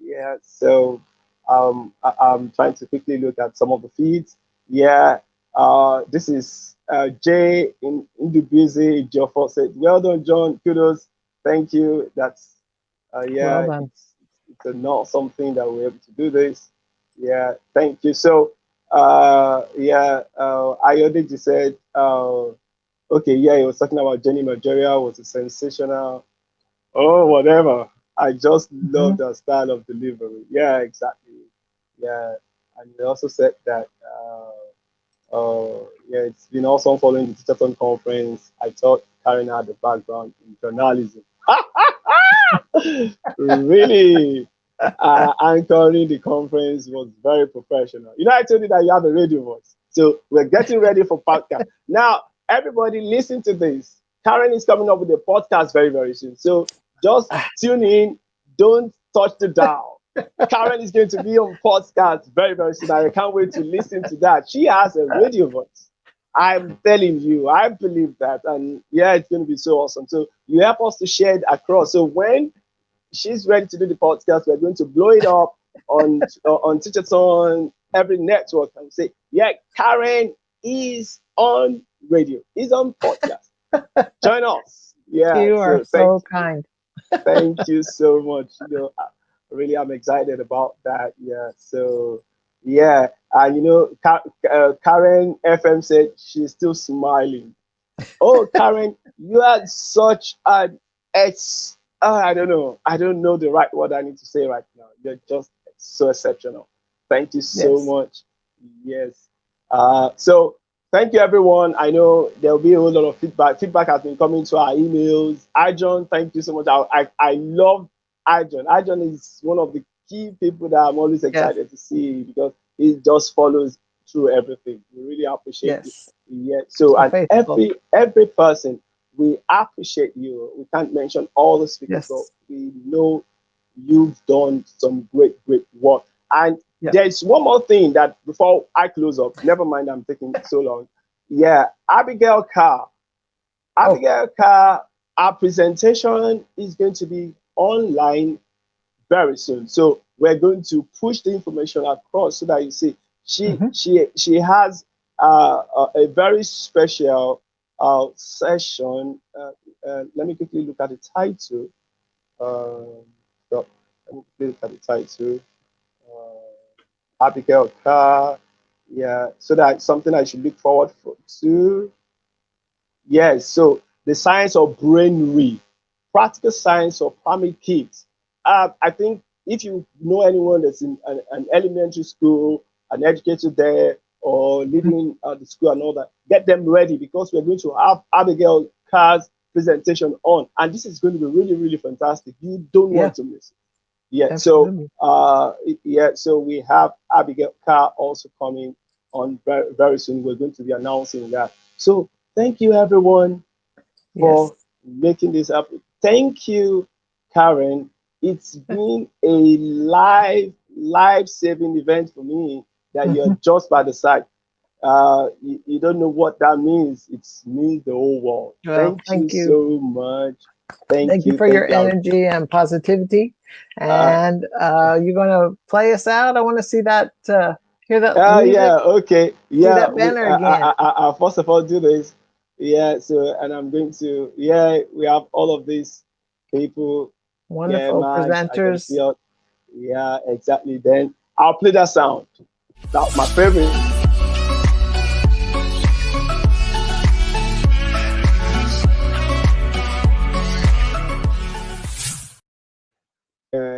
yeah. So I'm trying to quickly look at some of the feeds. Yeah, this is Jay in the busy. Joffo said, "Well done, John. Kudos. Thank you. That's Well yeah, done. it's an awesome thing that we're able to do this. Yeah, thank you. So yeah, Ayodeji said, okay, yeah, he was talking about Jenny Majeria was a sensational. Oh, whatever. I just love Hmm. the style of delivery. Yeah, exactly. Yeah, and he also said that. Yeah, it's been awesome following the TeachAthon conference. I thought Karen had a background in journalism. Really, anchoring the conference was very professional. You know, I told you that you have a radio voice. So we're getting ready for podcast. Now, everybody listen to this. Karen is coming up with a podcast very, very soon. So just tune in. Don't touch the dial. Karen is going to be on podcast very, very soon. I can't wait to listen to that. She has a radio voice. I'm telling you, I believe that, and yeah, it's going to be so awesome. So you help us to share it across. So when she's ready to do the podcast, we're going to blow it up on TeachAthon, every network, and say, yeah, Karen is on radio, is on podcast. Join us. Yeah. You are So so kind. thank you so much. I really am excited about that. Yeah. So yeah, and Karen FM said she's still smiling. Oh, Karen, you had such an ex. I don't know the right word I need to say right now. You're just so exceptional. Thank you so Yes. much. Yes. So thank you, everyone. I know there'll be a whole lot of feedback. Feedback has been coming to our emails. Ijon, thank you so much. I love Ijon. Ijon is one of the key people that I'm always Yes. excited to see because he just follows through everything. We really appreciate you. Yes. Yeah. So So and faithful. every person, we appreciate you. We can't mention all the speakers, but Yes. we know you've done some great work. And Yeah. there's one more thing that before I close up, never mind, I'm taking so long. Yeah, Abigail Carr. Oh. Abigail Carr, our presentation is going to be online very soon. So we're going to push the information across so that you see Hmm. she has a very special session. Let me quickly look at the title. So let me quickly look at the title. Abigail Carr. Yeah, so that's something I should look forward to. Yes, so the science of brain read, practical science of primary kids. I think if you know anyone that's in an elementary school, an educator there, or leading the school and all that, get them ready because we're going to have Abigail Carr's presentation on, and this is going to be really fantastic. You don't Yeah. want to miss it. Yeah, so Absolutely. so we have Abigail Carr also coming on very soon. We're going to be announcing that. So thank you everyone Yes. for making this happen. Thank you, Karen. It's been a life saving event for me that you're Hmm. just by the side. You don't know what that means. It means the whole world. Well, Thank you thank you. so much. Thank Thank you you. for your Thank you. energy and positivity. Uh, And you're going to play us out. I want to see that, hear that music, yeah, okay. see Yeah, that banner again. I first of all do this. Yeah, so and I'm going to, yeah, we have all of these people. Yeah, Wonderful Max, I can see presenters. out. Yeah, exactly. Then I'll play that sound. That's my favorite.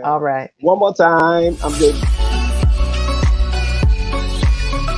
All right. One more time. I'm good.